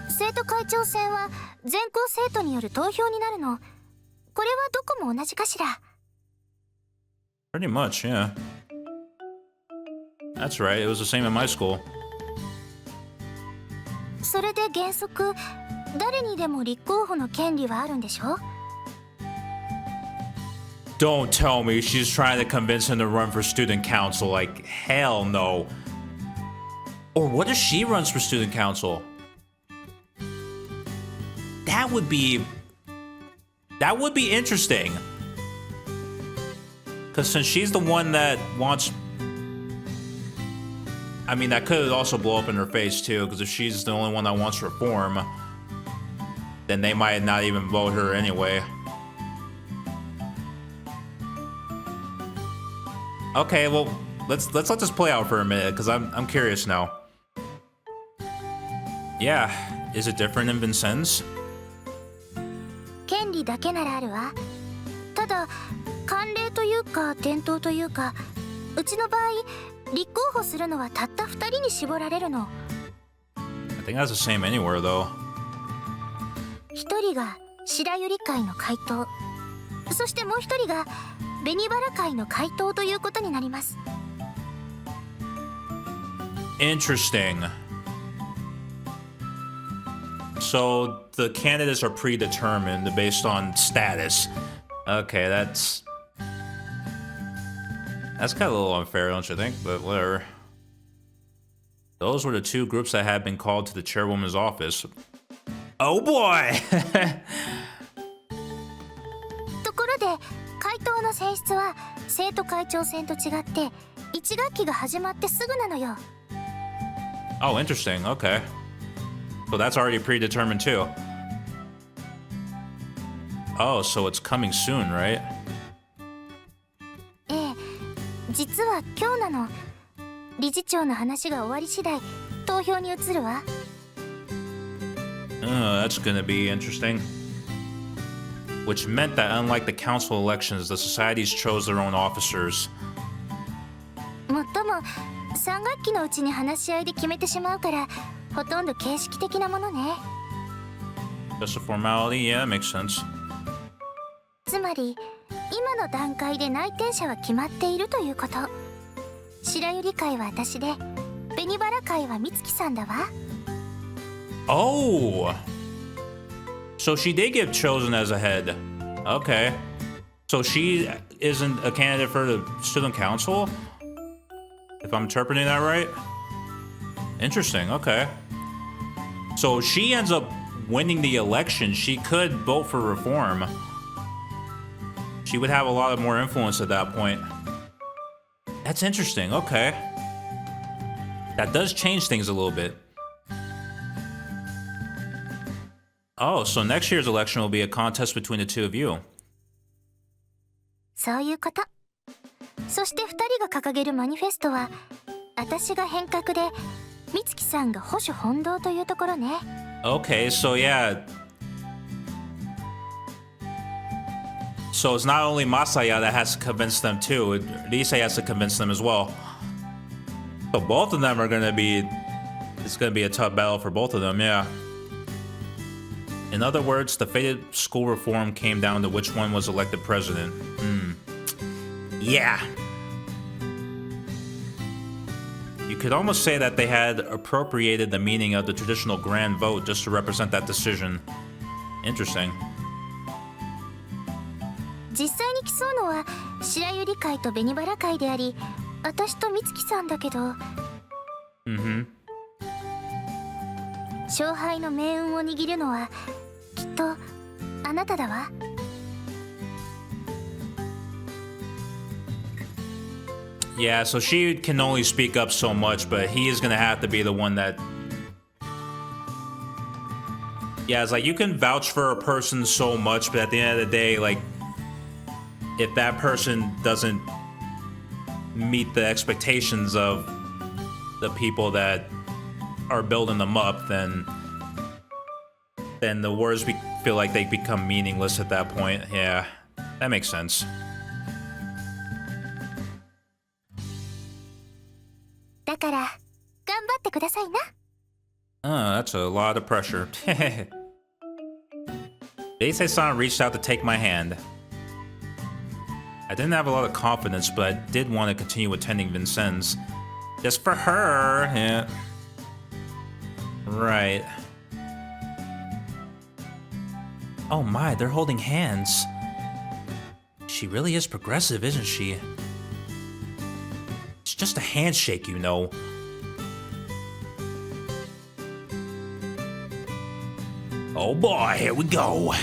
生徒会長選は全校生徒による投票になるの。これはどこも同じかしら。Pretty much, yeah. That's right, it was the same in my school. それで原則誰にでも立候補の権利はあるんでしょ？ Don't tell me she's trying to convince him to run for student council. Like, hell no. Or what if she runs for student council? That would be interesting. Because since she's the one that wants... I mean, that could also blow up in her face too, because if she's the only one that wants reform, then they might not even vote her anyway. Okay, well, let's let this play out for a minute, because I'm curious now. Yeah, is it different in Vincennes? 権利だけならあるわ。ただ慣例というか伝統というか、うちの場合立候補するのはたった2人に絞られるの。 I think that's the same anywhere though. 1人が白百合会の会頭、そしてもう1人が紅バラ会の会頭ということになります。 Interesting. So the candidates are predetermined based on status. Okay, that's kind of a little unfair, don't you think? But whatever. Those were the two groups that had been called to the chairwoman's office. Oh boy! ところで会頭の選出は生徒会長選と違って1学期が始まってすぐなのよ。 Oh, interesting. Okay. So that's already predetermined too. Oh, so it's coming soon, right? ええ、実は今日なの。理事長の話が終わり次第投票に移るわ。 That's gonna be interesting. Which meant that unlike the council elections, the societies chose their own officers. もっとも3学期のうちに話し合いで決めてしまうからほとんど形式的なものね。 Just a formality? Yeah, makes sense. つまり今の段階で内定者は決まっているということ。白百合会は私で紅バラ会は美月さんだわ。 Oh! So she did get chosen as a head. Okay. So she isn't a candidate for the student council? If I'm interpreting that right? Interesting, okay. So she ends up winning the election. She could vote for reform. She would have a lot of more influence at that point. That's interesting, okay. That does change things a little bit. Oh, so next year's election will be a contest between the two of you. そういうこと。そして2人が掲げるマニフェストは私が変革で美月さんが保守本道というところね。 Okay, so yeah. So it's not only Masaya that has to convince them too. Rise has to convince them as well. So both of them are gonna be... It's gonna be a tough battle for both of them, yeah. In other words, the fated school reform came down to which one was elected president. Yeah. You could almost say that they had appropriated the meaning of the traditional grand vote just to represent that decision. Interesting. 実際に競うのは白百合会と紅バラ会であり私と美月さんだけど、勝敗の命運を握るのはきっとあなただわ。 Yeah, so she can only speak up so much, but he is gonna have to be the one that... Yeah, it's like you can vouch for a person so much, but at the end of the day, like, if that person doesn't meet the expectations of the people that are building them up, then the words feel like they become meaningless at that point. Yeah, that makes sense. だから頑張ってくださいな。 That's a lot of pressure. Deisei-san reached out to take my hand. I didn't have a lot of confidence, but I did want to continue attending Vincennes. Just for her, yeah. Right. Oh my, they're holding hands. She really is progressive, isn't she? It's just a handshake, you know. Oh boy, here we go.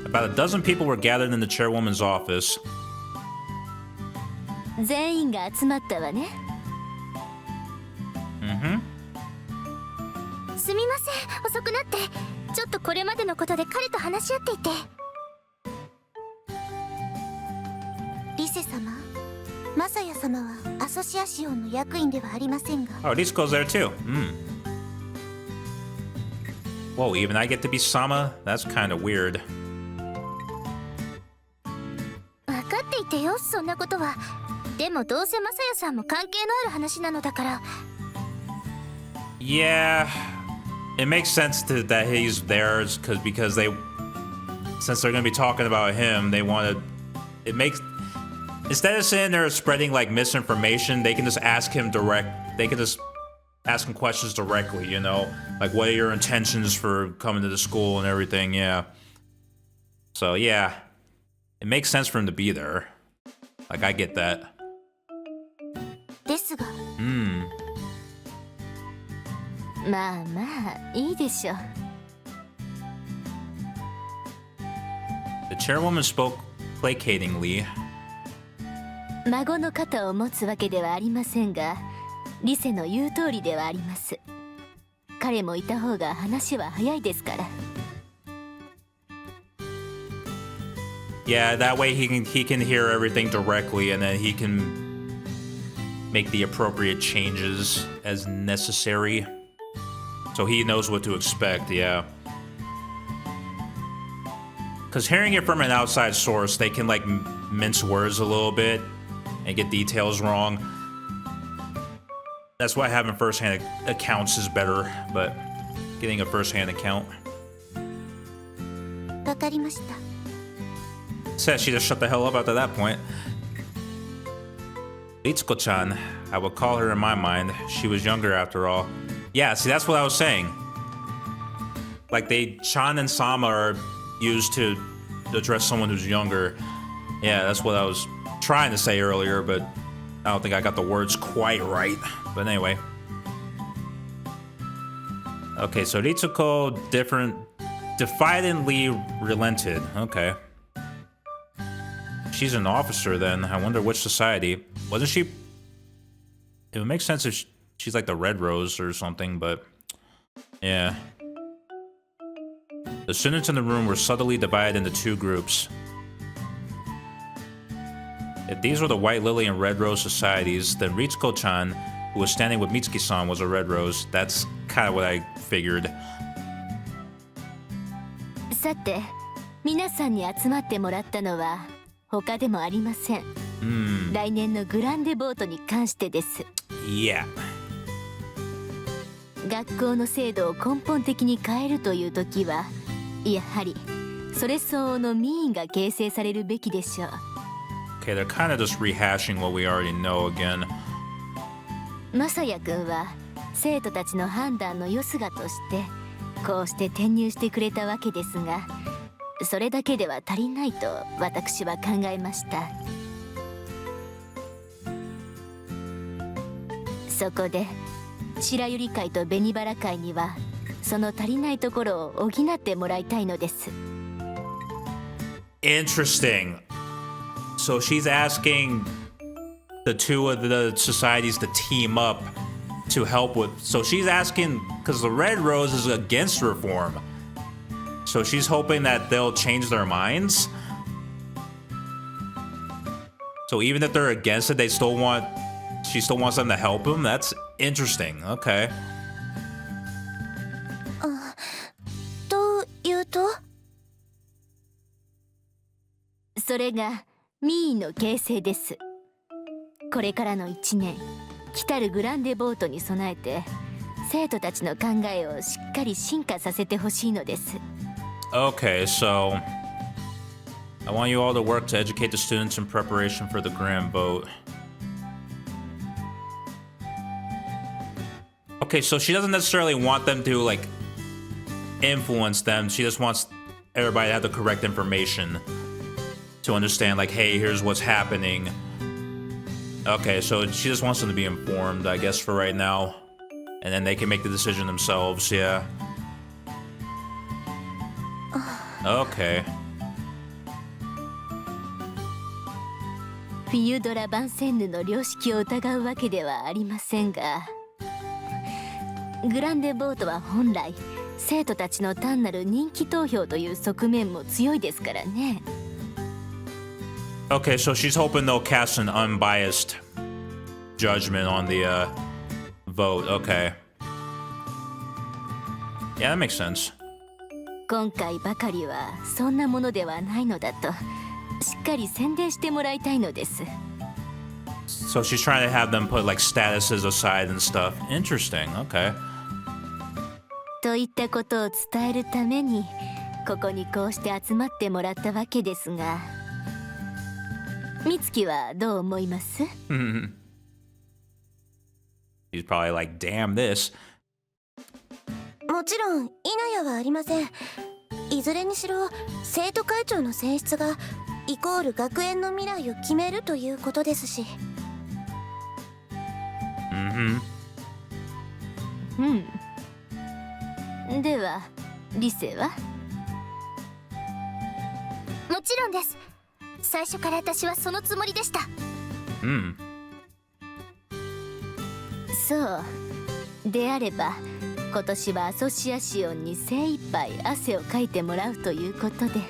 About a dozen people were gathered in the chairwoman's office. 全員が集まったわね。すみません、遅くなって。ちょっとこれまでのことで彼と話し合っていて。リセ様、マサヤ様はアソシアシオンの役員ではありませんが。Oh, Rise goes there too. Whoa, even I get to be Sama? That's kind of weird. 分かっていてよ、そんなことは。でもどうせマサヤさんも関係のある話なのだから。Yeah, it makes sense that he's there because they, since they're gonna be talking about him, they want to. Instead of sitting there spreading like misinformation, they can just ask him they can just ask him questions directly, you know? Like, what are your intentions for coming to the school and everything, yeah. So, yeah. It makes sense for him to be there. Like, I get that. ですが。まあまあ、いいでしょう。The chairwoman spoke placatingly. 孫の肩を持つわけではありませんが、リセの言う通りではあります。彼もいた方が話は早いですから。Yeah, that way he can hear everything directly, and then he can make the appropriate changes as necessary. So he knows what to expect, yeah. Because hearing it from an outside source, they can like mince words a little bit and get details wrong. That's why having first-hand accounts is better, but getting a first-hand account. わかりました。Says she just shut the hell up after that point. Itsuko-chan, I would call her in my mind. She was younger after all. Yeah, see, that's what I was saying. Like, Chan and Sama are used to address someone who's younger. Yeah, that's what I was trying to say earlier, but I don't think I got the words quite right. But anyway. Okay, so Ritsuko defiantly relented. Okay. She's an officer then. I wonder which society. Wasn't she? It would make sense if she's like the Red Rose or something, but yeah. The students in the room were subtly divided into two groups. If these were the White Lily and Red Rose societies, then Ritsuko-chan, who was standing with Mitsuki-san, was a Red Rose. That's kind of what I figured. さて、皆さんに集まってもらったのは他でもありません。来年のグランデボートに関してです。Yeah. 学校の制度を根本的に変えるという時は、やはりそれ相応の民意が形成されるべきでしょう。Okay, they're kind of just rehashing what we already know again. マサヤ君は生徒たちの判断の良姿としてこうして転入してくれたわけですが、それだけでは足りないと私は考えました。そこで白百合会と紅バラ会にはその足りないところを補ってもらいたいのです。Interesting. So she's asking the two of the societies to team up to help with. So she's asking because the Red Rose is against reform. So she's hoping that they'll change their minds. So even if they're against it, she still wants them to help them. That's interesting. Okay. というと？それが民意の形成です。これからの1年、来たるグランデボートに備えて生徒たちの考えをしっかり進化させてほしいのです。Okay, so I want you all to work to educate the students in preparation for the grand vote. Okay, so she doesn't necessarily want them to like influence them. She just wants everybody to have the correct information to understand like, hey, here's what's happening. Okay, so she just wants them to be informed, I guess, for right now. And then they can make the decision themselves, yeah. Okay. フィユドラ・バンセンヌの良識を疑うわけではありませんが、グランデボートは本来生徒たちの単なる人気投票という側面も強いですからね。Okay, so she's hoping they'll cast an unbiased judgment on the vote. Okay. Yeah, that makes sense. 今回ばかりはそんなものではないのだとしっかり宣伝してもらいたいのです。So she's trying to have them put like statuses aside and stuff. Interesting. Okay. といったことを伝えるためにここにこうして集まってもらったわけですが。美月はどう思います？ He's probably like, damn this. もちろん否やはありません。いずれにしろ生徒会長の選出がイコール学園の未来を決めるということですし。では理性は？もちろんです。最初から私はそのつもりでした。そうであれば今年はアソシアシオンに精一杯汗をかいてもらうということで。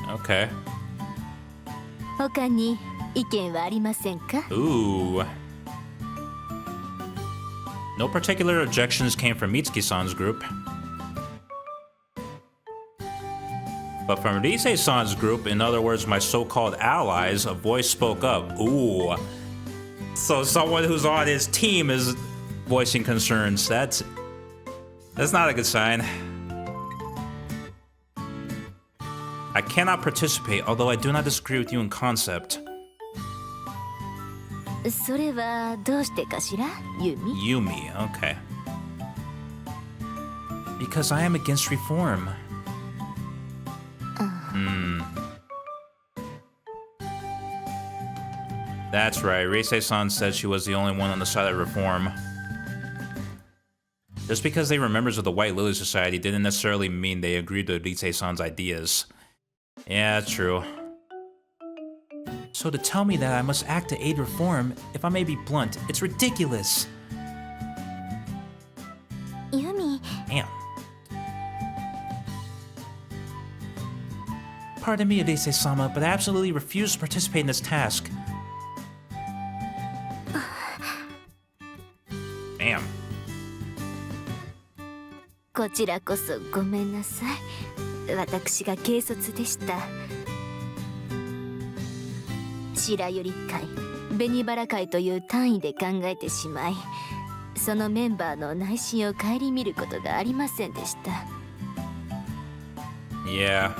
Okay. 他に意見はありませんか？ Ooh. No particular objections came from Mitsuki-san's group. But from Rise-san's group, in other words, my so-called allies, a voice spoke up. Ooh. So someone who's on his team is voicing concerns. That's not a good sign. I cannot participate, although I do not disagree with you in concept. それはどうしてかしら、ユミ? Yumi, okay. Because I am against reform. That's right, Reisei-san said she was the only one on the side of reform. Just because they were members of the White Lily Society didn't necessarily mean they agreed to Reisei-san's ideas. Yeah, that's true. So to tell me that I must act to aid reform, if I may be blunt, it's ridiculous. Yumi. Damn. Pardon me, Reisei-sama, but I absolutely refuse to participate in this task. Damn. こちらこそごめんなさい。私が軽率でした。白百合会、紅バラ会という単位で考えてしまい、そのメンバーの内心を顧みることがありませんでした。Yeah.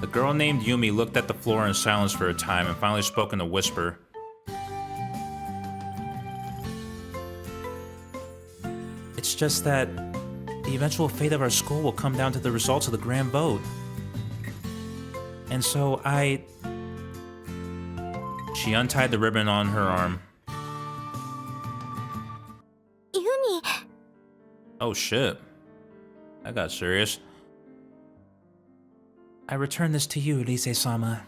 The girl named Yumi looked at the floor in silence for a time and finally spoke in a whisper. It's just that the eventual fate of our school will come down to the results of the grand vote. And so She untied the ribbon on her arm. Yumi! Oh shit. That got serious. I return this to you, Rise-sama.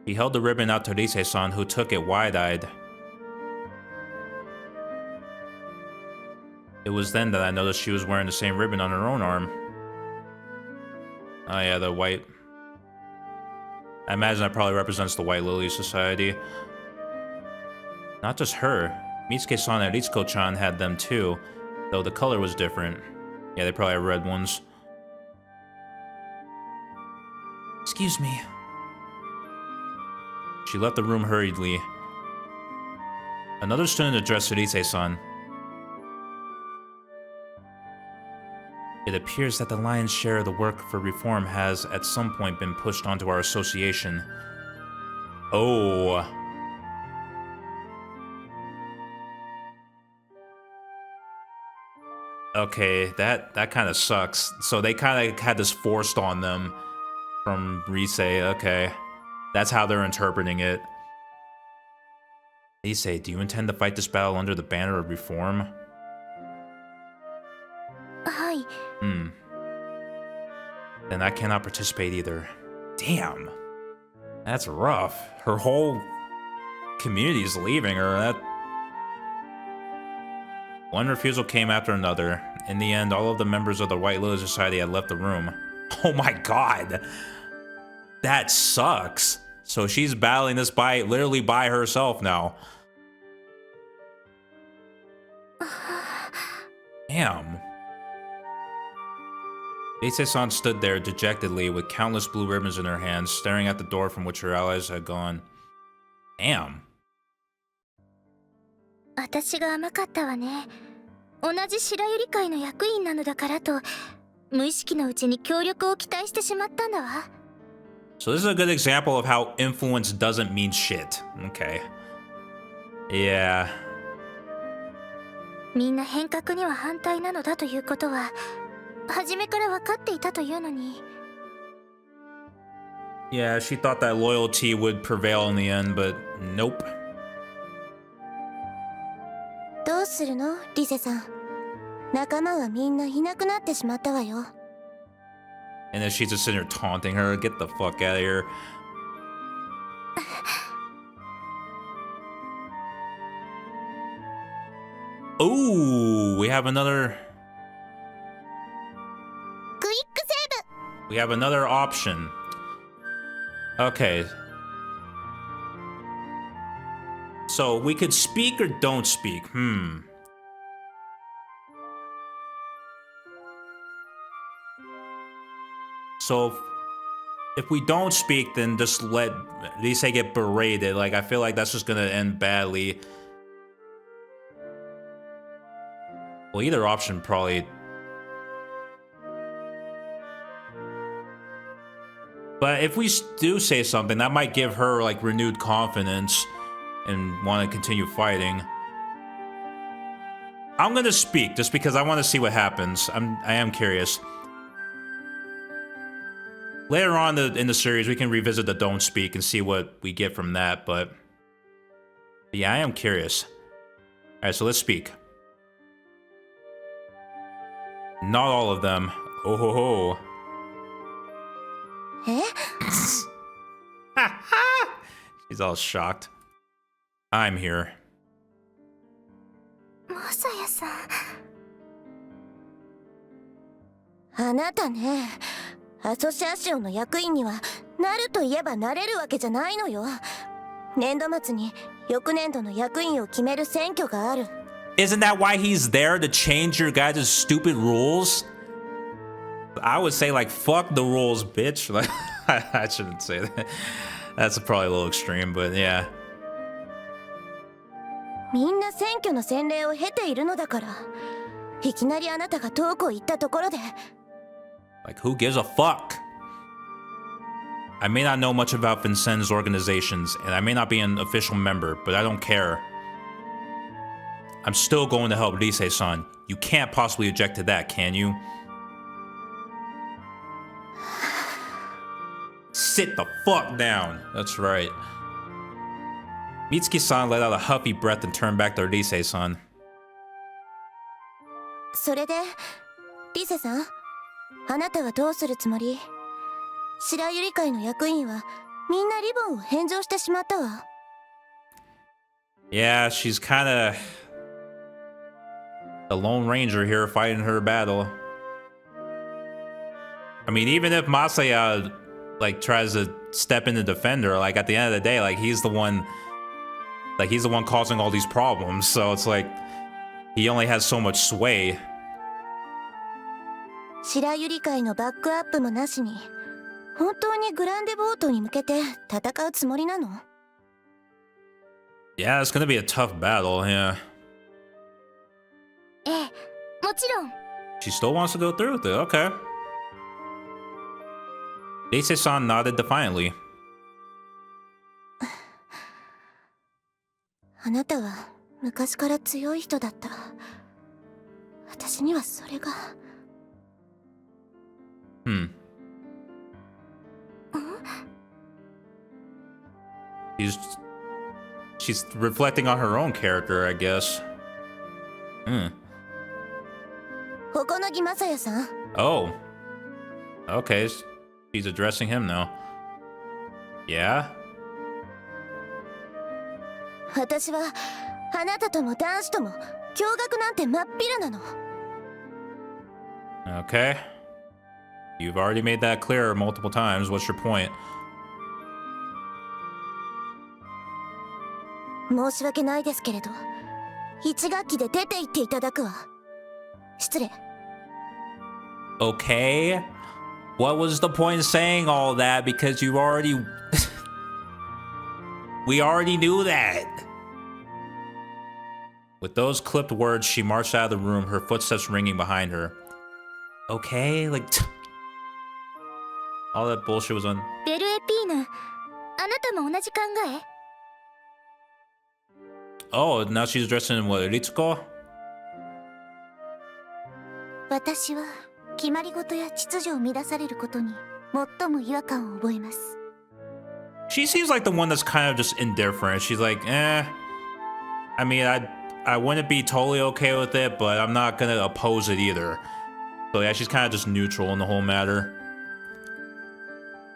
He held the ribbon out to Rise-san, who took it wide-eyed. It was then that I noticed she was wearing the same ribbon on her own arm. Oh yeah, the white... I imagine that probably represents the White Lily Society. Not just her. Mitsuki-san and Ritsuko-chan had them too, though the color was different. Yeah, they probably have red ones. Excuse me. She left the room hurriedly. Another student addressed Rise-san. It appears that the lion's share of the work for reform has, at some point, been pushed onto our association. Oh. Okay, that kind of sucks. So they kind of had this forced on them from Rise. Okay. That's how they're interpreting it. Rise, do you intend to fight this battle under the banner of reform? Hi. Then I cannot participate either. Damn. That's rough. Her whole community is leaving her. That... One refusal came after another. In the end, all of the members of the White Lily Society had left the room. Oh my god. That sucks. So she's battling this literally by herself now. Damn. Rise-san stood there dejectedly with countless blue ribbons in her hands, staring at the door from which her allies had gone. Damn. 私が甘かったわね。同じ白百合会の役員なのだからと無意識のうちに協力を期待してしまったんだわ。 So this is a good example of how influence doesn't mean shit. Okay. Yeah. みんな変革には反対なのだということは初めから分かっていたというのに。 Yeah, she thought that loyalty would prevail in the end, but nope. どうするのリセさん。仲間はみんないなくなってしまったわよ。 And then she's just sitting there taunting her. Get the fuck out of here. Ooh, we have another... クイックセーブ。 We have another option. Okay. So we could speak or don't speak. So if we don't speak, then just let Lisa get berated. Like, I feel like that's just gonna end badly. Well, either option probably... But if we do say something, that might give her, like, renewed confidence and want to continue fighting. I'm gonna speak, just because I want to see what happens. I am curious. Later on in the series, we can revisit the don't speak and see what we get from that, but... Yeah, I am curious. Alright, so let's speak. Not all of them. Oh ho ho. え She's all shocked. I'm here. マサヤさん。あなたね、アソシアシオンの役員にはなると言えばなれるわけじゃないのよ。年度末に翌年度の役員を決める選挙がある。 Isn't that why he's there, to change your guys' stupid rules? I would say, like, fuck the rules, bitch. Like, I shouldn't say that. That's probably a little extreme, but yeah. みんな選挙の洗礼を経ているのだから、いきなりあなたが遠くを行ったところで。 Like, who gives a fuck? I may not know much about Vincennes organizations, and I may not be an official member, but I don't care. I'm still going to help Rise-san. You can't possibly object to that, can you? Sit the fuck down. That's right. Mitsuki-san let out a huffy breath and turned back to Rise-san. それで、リセさん、あなたはどうするつもり？白百合会の役員はみんなリボンを返上してしまったわ。 Yeah, she's kinda... the Lone Ranger here fighting her battle. I mean, even if Masaya, like, tries to step in to defend her, like, at the end of the day, like, he's the one causing all these problems, so it's like, he only has so much sway. 白百合会のバックアップもなしに、本当にグランデボートに向けて戦うつもりなの？ Yeah, it's gonna be a tough battle, yeah. ええ、もちろん。 She still wants to go through with it, okay. Rise-san nodded defiantly. あなたは昔から強い人だった。私にはそれが。She's reflecting on her own character, I guess. 小此木雅也さん。 Oh. Okay, she's addressing him now. Yeah? 私はあなたとも男子とも驚愕なんてまっぴらなの。 Okay. You've already made that clear multiple times. What's your point? 申し訳ないですけれど、一学期で出て行っていただくわ。失礼。 Okay. What was the point in saying all that? Because you already... We already knew that. With those clipped words, she marched out of the room, her footsteps ringing behind her. Okay, like all that bullshit was on. ベルエピーヌ、あなたも同じ考え？ Oh, now she's dressed in what, Ritsuko? 私は決まり事や秩序を乱されることに最も違和感を覚えます。 She seems like the one that's kind of just indifferent. She's like, I mean, I wouldn't be totally okay with it, but I'm not gonna oppose it either. So yeah, she's kind of just neutral in the whole matter.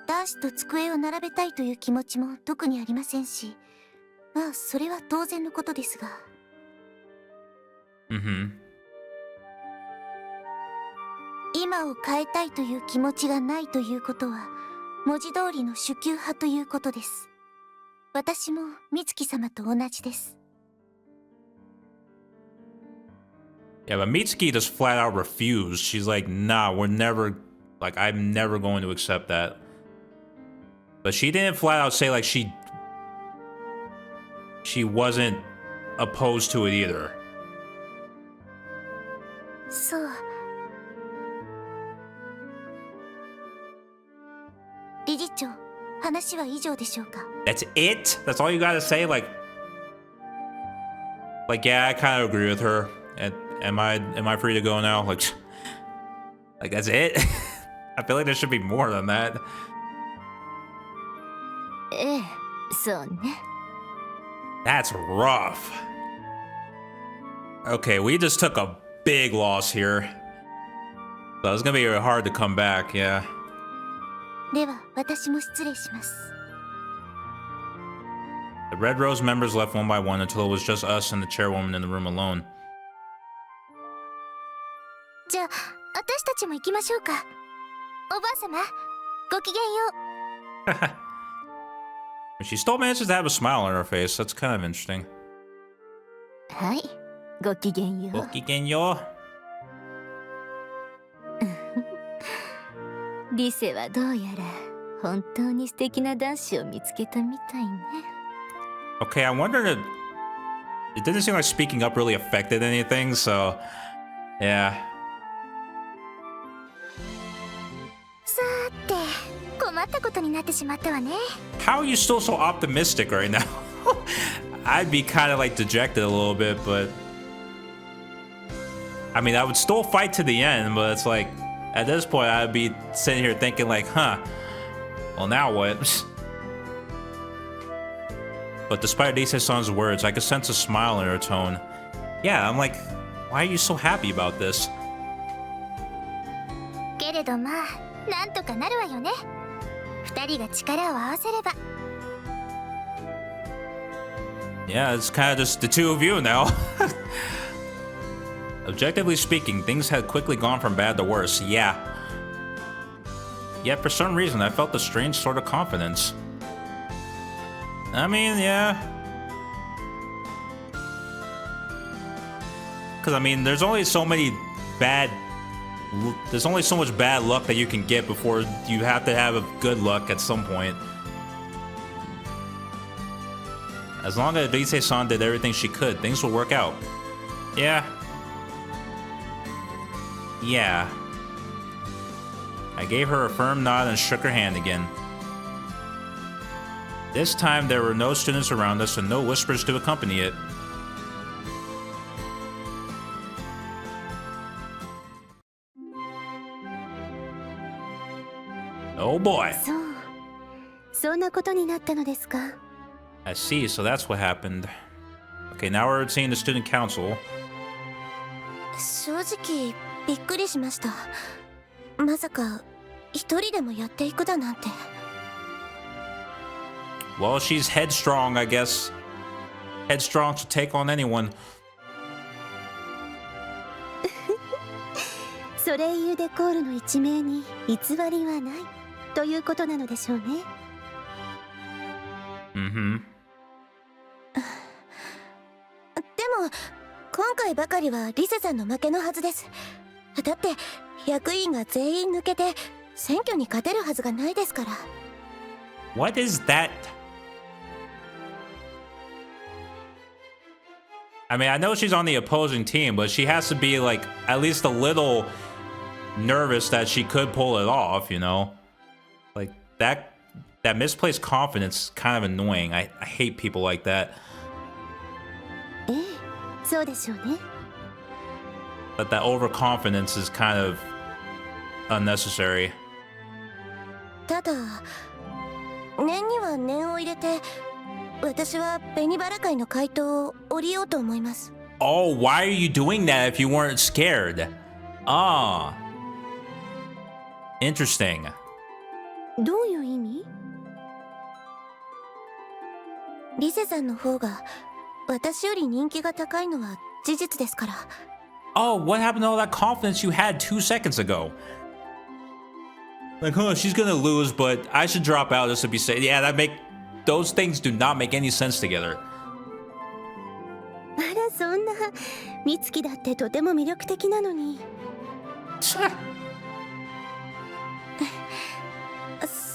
男子と机を並べたいという気持ちも特にありませんし、まあそれは当然のことですが。今を変えたいという気持ちがないということは文字通りの主給派ということです。私も美月様と同じです。 Yeah, but Mitsuki just flat out refused. She's like, nah, we're never, like, I'm never going to accept that. But she didn't flat out say like she wasn't opposed to it either. そう。理事長、話は以上でしょうか？ That's it? That's all you gotta say? Like, yeah, I kind of agree with her. And am I free to go now? Like that's it? I feel like there should be more than that. ええ、そうね。 That's rough. Okay, we just took a big loss here. So it's gonna be hard to come back, yeah. では私も失礼します。 The Red Rose members left one by one until it was just us and the chairwoman in the room alone. じゃあ私たちも行きましょうか。おばあ様、ごきげんよう。 She still manages to have a smile on her face. That's kind of interesting. はい、ごきげんよう。 Gokigenyo. リセはどうやら本当に素敵な男子を見つけたみたいね。 Okay, I wondered if it didn't seem like speaking up really affected anything, so yeah. さーて、困ったことになってしまったわね。 How are you still so optimistic right now? I'd be kind of like dejected a little bit, but I mean, I would still fight to the end, but it's like at this point I'd be sitting here thinking like, huh, well now what? But despite Ise-san's words, I could sense a smile in her tone. Yeah, I'm like, why are you so happy about this? けれどまあ、なんとかなるわよね。二人が力を合わせれば。 Yeah, it's kind of just the two of you now. Objectively speaking, things had quickly gone from bad to worse, yeah. Yet for some reason, I felt a strange sort of confidence. I mean, yeah. Because, I mean, there's only so much bad luck that you can get before you have to have a good luck at some point. As long as Ise-san did everything she could, things will work out. Yeah. Yeah. I gave her a firm nod and shook her hand again. This time there were no students around us and no whispers to accompany it. Oh boy. そう、そんなことになったのですか。 I see, so that's what happened. Okay, now we're seeing the student council. 正直びっくりしました。まさか一人でもやっていくだなんて。 Well, she's headstrong, I guess. Headstrong to take on anyone. ソレイユ・デコールの一命に偽りはないということなのでしょうね。 Mm-hmm. でも今回ばかりはリセさんの負けのはずです。だって役員が全員抜けて選挙に勝てるはずがないですから。 What is that? I mean, I know she's on the opposing team, but she has to be like at least a little nervous that she could pull it off, you know? Like, that misplaced confidence is kind of annoying. I hate people like that. そうでしょうね。 But that overconfidence is kind of unnecessary. ただ念には念を入れて私は紅バラ会の回答を降りようと思います。 Oh, why are you doing that if you weren't scared? Ah. Interesting. どういう意味？リセさんの方が私より人気が高いのは事実ですから。 Oh, what happened to all that confidence you had 2 seconds ago? Like, huh, she's gonna lose, but I should drop out just to be safe. Yeah, those things do not make any sense together. あらそんな美月だってとても魅力的なのに。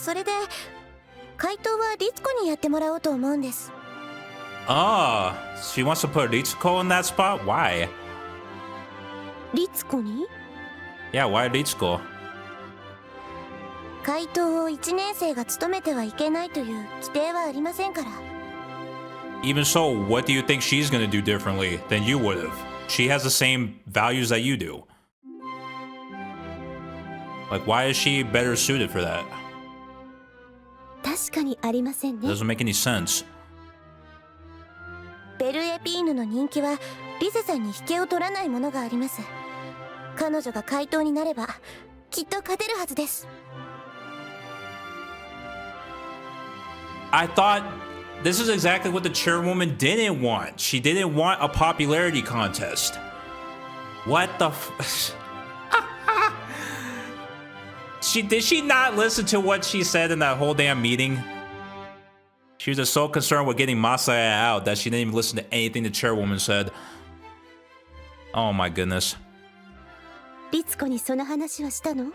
それで回答は律子にやってもらおうと思うんです。 Ah, she wants to put Ritsuko in that spot? Why? 律子に？ Yeah, why Ritsuko? 回答を1年生が務めてはいけないという規定はありませんから。 Even so, what do you think she's gonna do differently than you would have? She has the same values that you do. Like, why is she better suited for that? 確かにありませんね。 Doesn't make any sense. ベルエピーヌの人気はリセさんに引けを取らないものがあります。彼女が回答になればきっと勝てるはずです。 I thought this is exactly what the chairwoman didn't want. She didn't want a popularity contest. What the Did she not listen to what she said in that whole damn meeting? She was just so concerned with getting Masaya out that she didn't even listen to anything the chairwoman said. Oh my goodness. 律子にその話はしたの？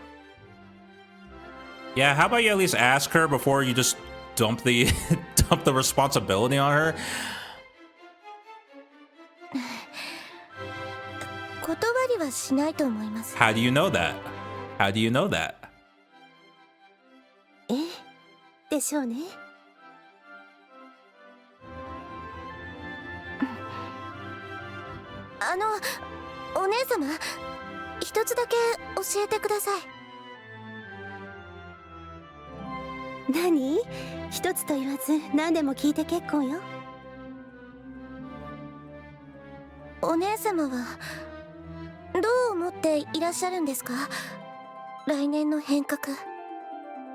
Yeah, how about you at least ask her before you just dump the dump the responsibility on her? 断りはしないと思います。 How do you know that? How do you know that? ええ、でしょうね。お姉様、一つだけ教えてください。何？一つと言わず何でも聞いて結構よ。お姉様はどう思っていらっしゃるんですか？来年の変革。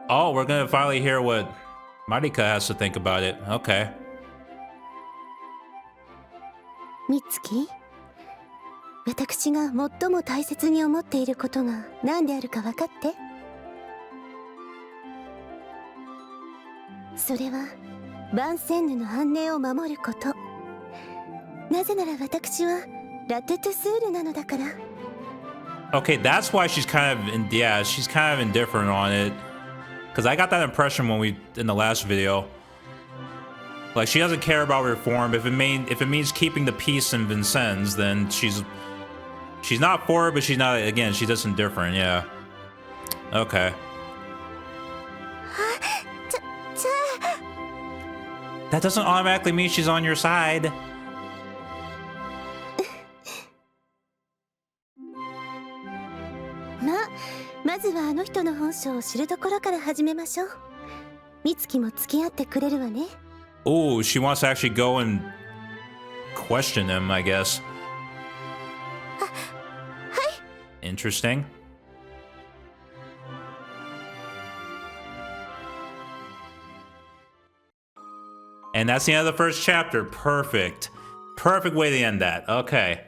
Oh, we're gonna finally hear what Marika has to think about it. Okay. 美月、私が最も大切に思っていることが何であるか分かって。それはヴァンセンヌの安寧を守ること。なぜなら私はラテトゥスールなのだから。 Okay, that's why she's kind of she's kind of indifferent on it. Because I got that impression in the last video. Like, she doesn't care about reform. If it means keeping the peace in Vincennes, then she's not for it, but she's not, again, she's just indifferent, yeah. Okay. That doesn't automatically mean she's on your side. Ma まずはあの人の本性を知るところから始めましょう。美月も付き合ってくれるわね。 Oh, she wants to actually go and question him, I guess. Interesting. And that's the end of the first chapter. Perfect. Perfect way to end that. Okay.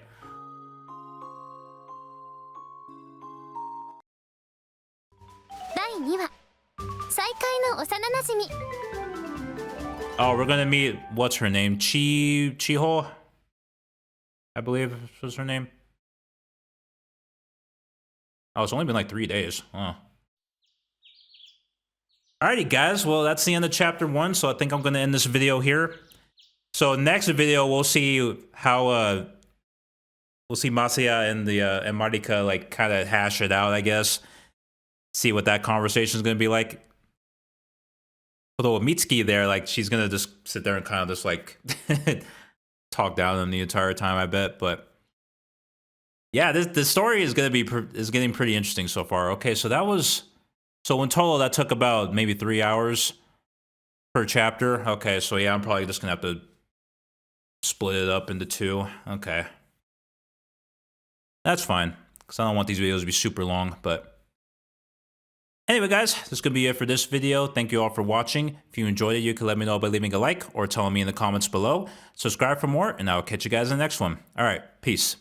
Oh, we're gonna meet, what's her name? Chiho? I believe was her name. Oh, it's only been like 3 days. Oh. Alrighty, guys. Well, that's the end of chapter 1, so I think I'm gonna end this video here. So next video, we'll see how we'll see Masaya and the and Marika like kind of hash it out, I guess. See what that conversation is gonna be like. Although with Mitsuki there, like she's gonna just sit there and kind of just like talk down to them the entire time, I bet. But yeah, this story is getting pretty interesting so far. Okay, so that was in total that took about maybe 3 hours per chapter. Okay, so yeah, I'm probably just gonna have to split it up into 2. Okay, that's fine because I don't want these videos to be super long, but. Anyway, guys, this is going to be it for this video. Thank you all for watching. If you enjoyed it, you can let me know by leaving a like or telling me in the comments below. Subscribe for more, and I'll catch you guys in the next one. All right, peace.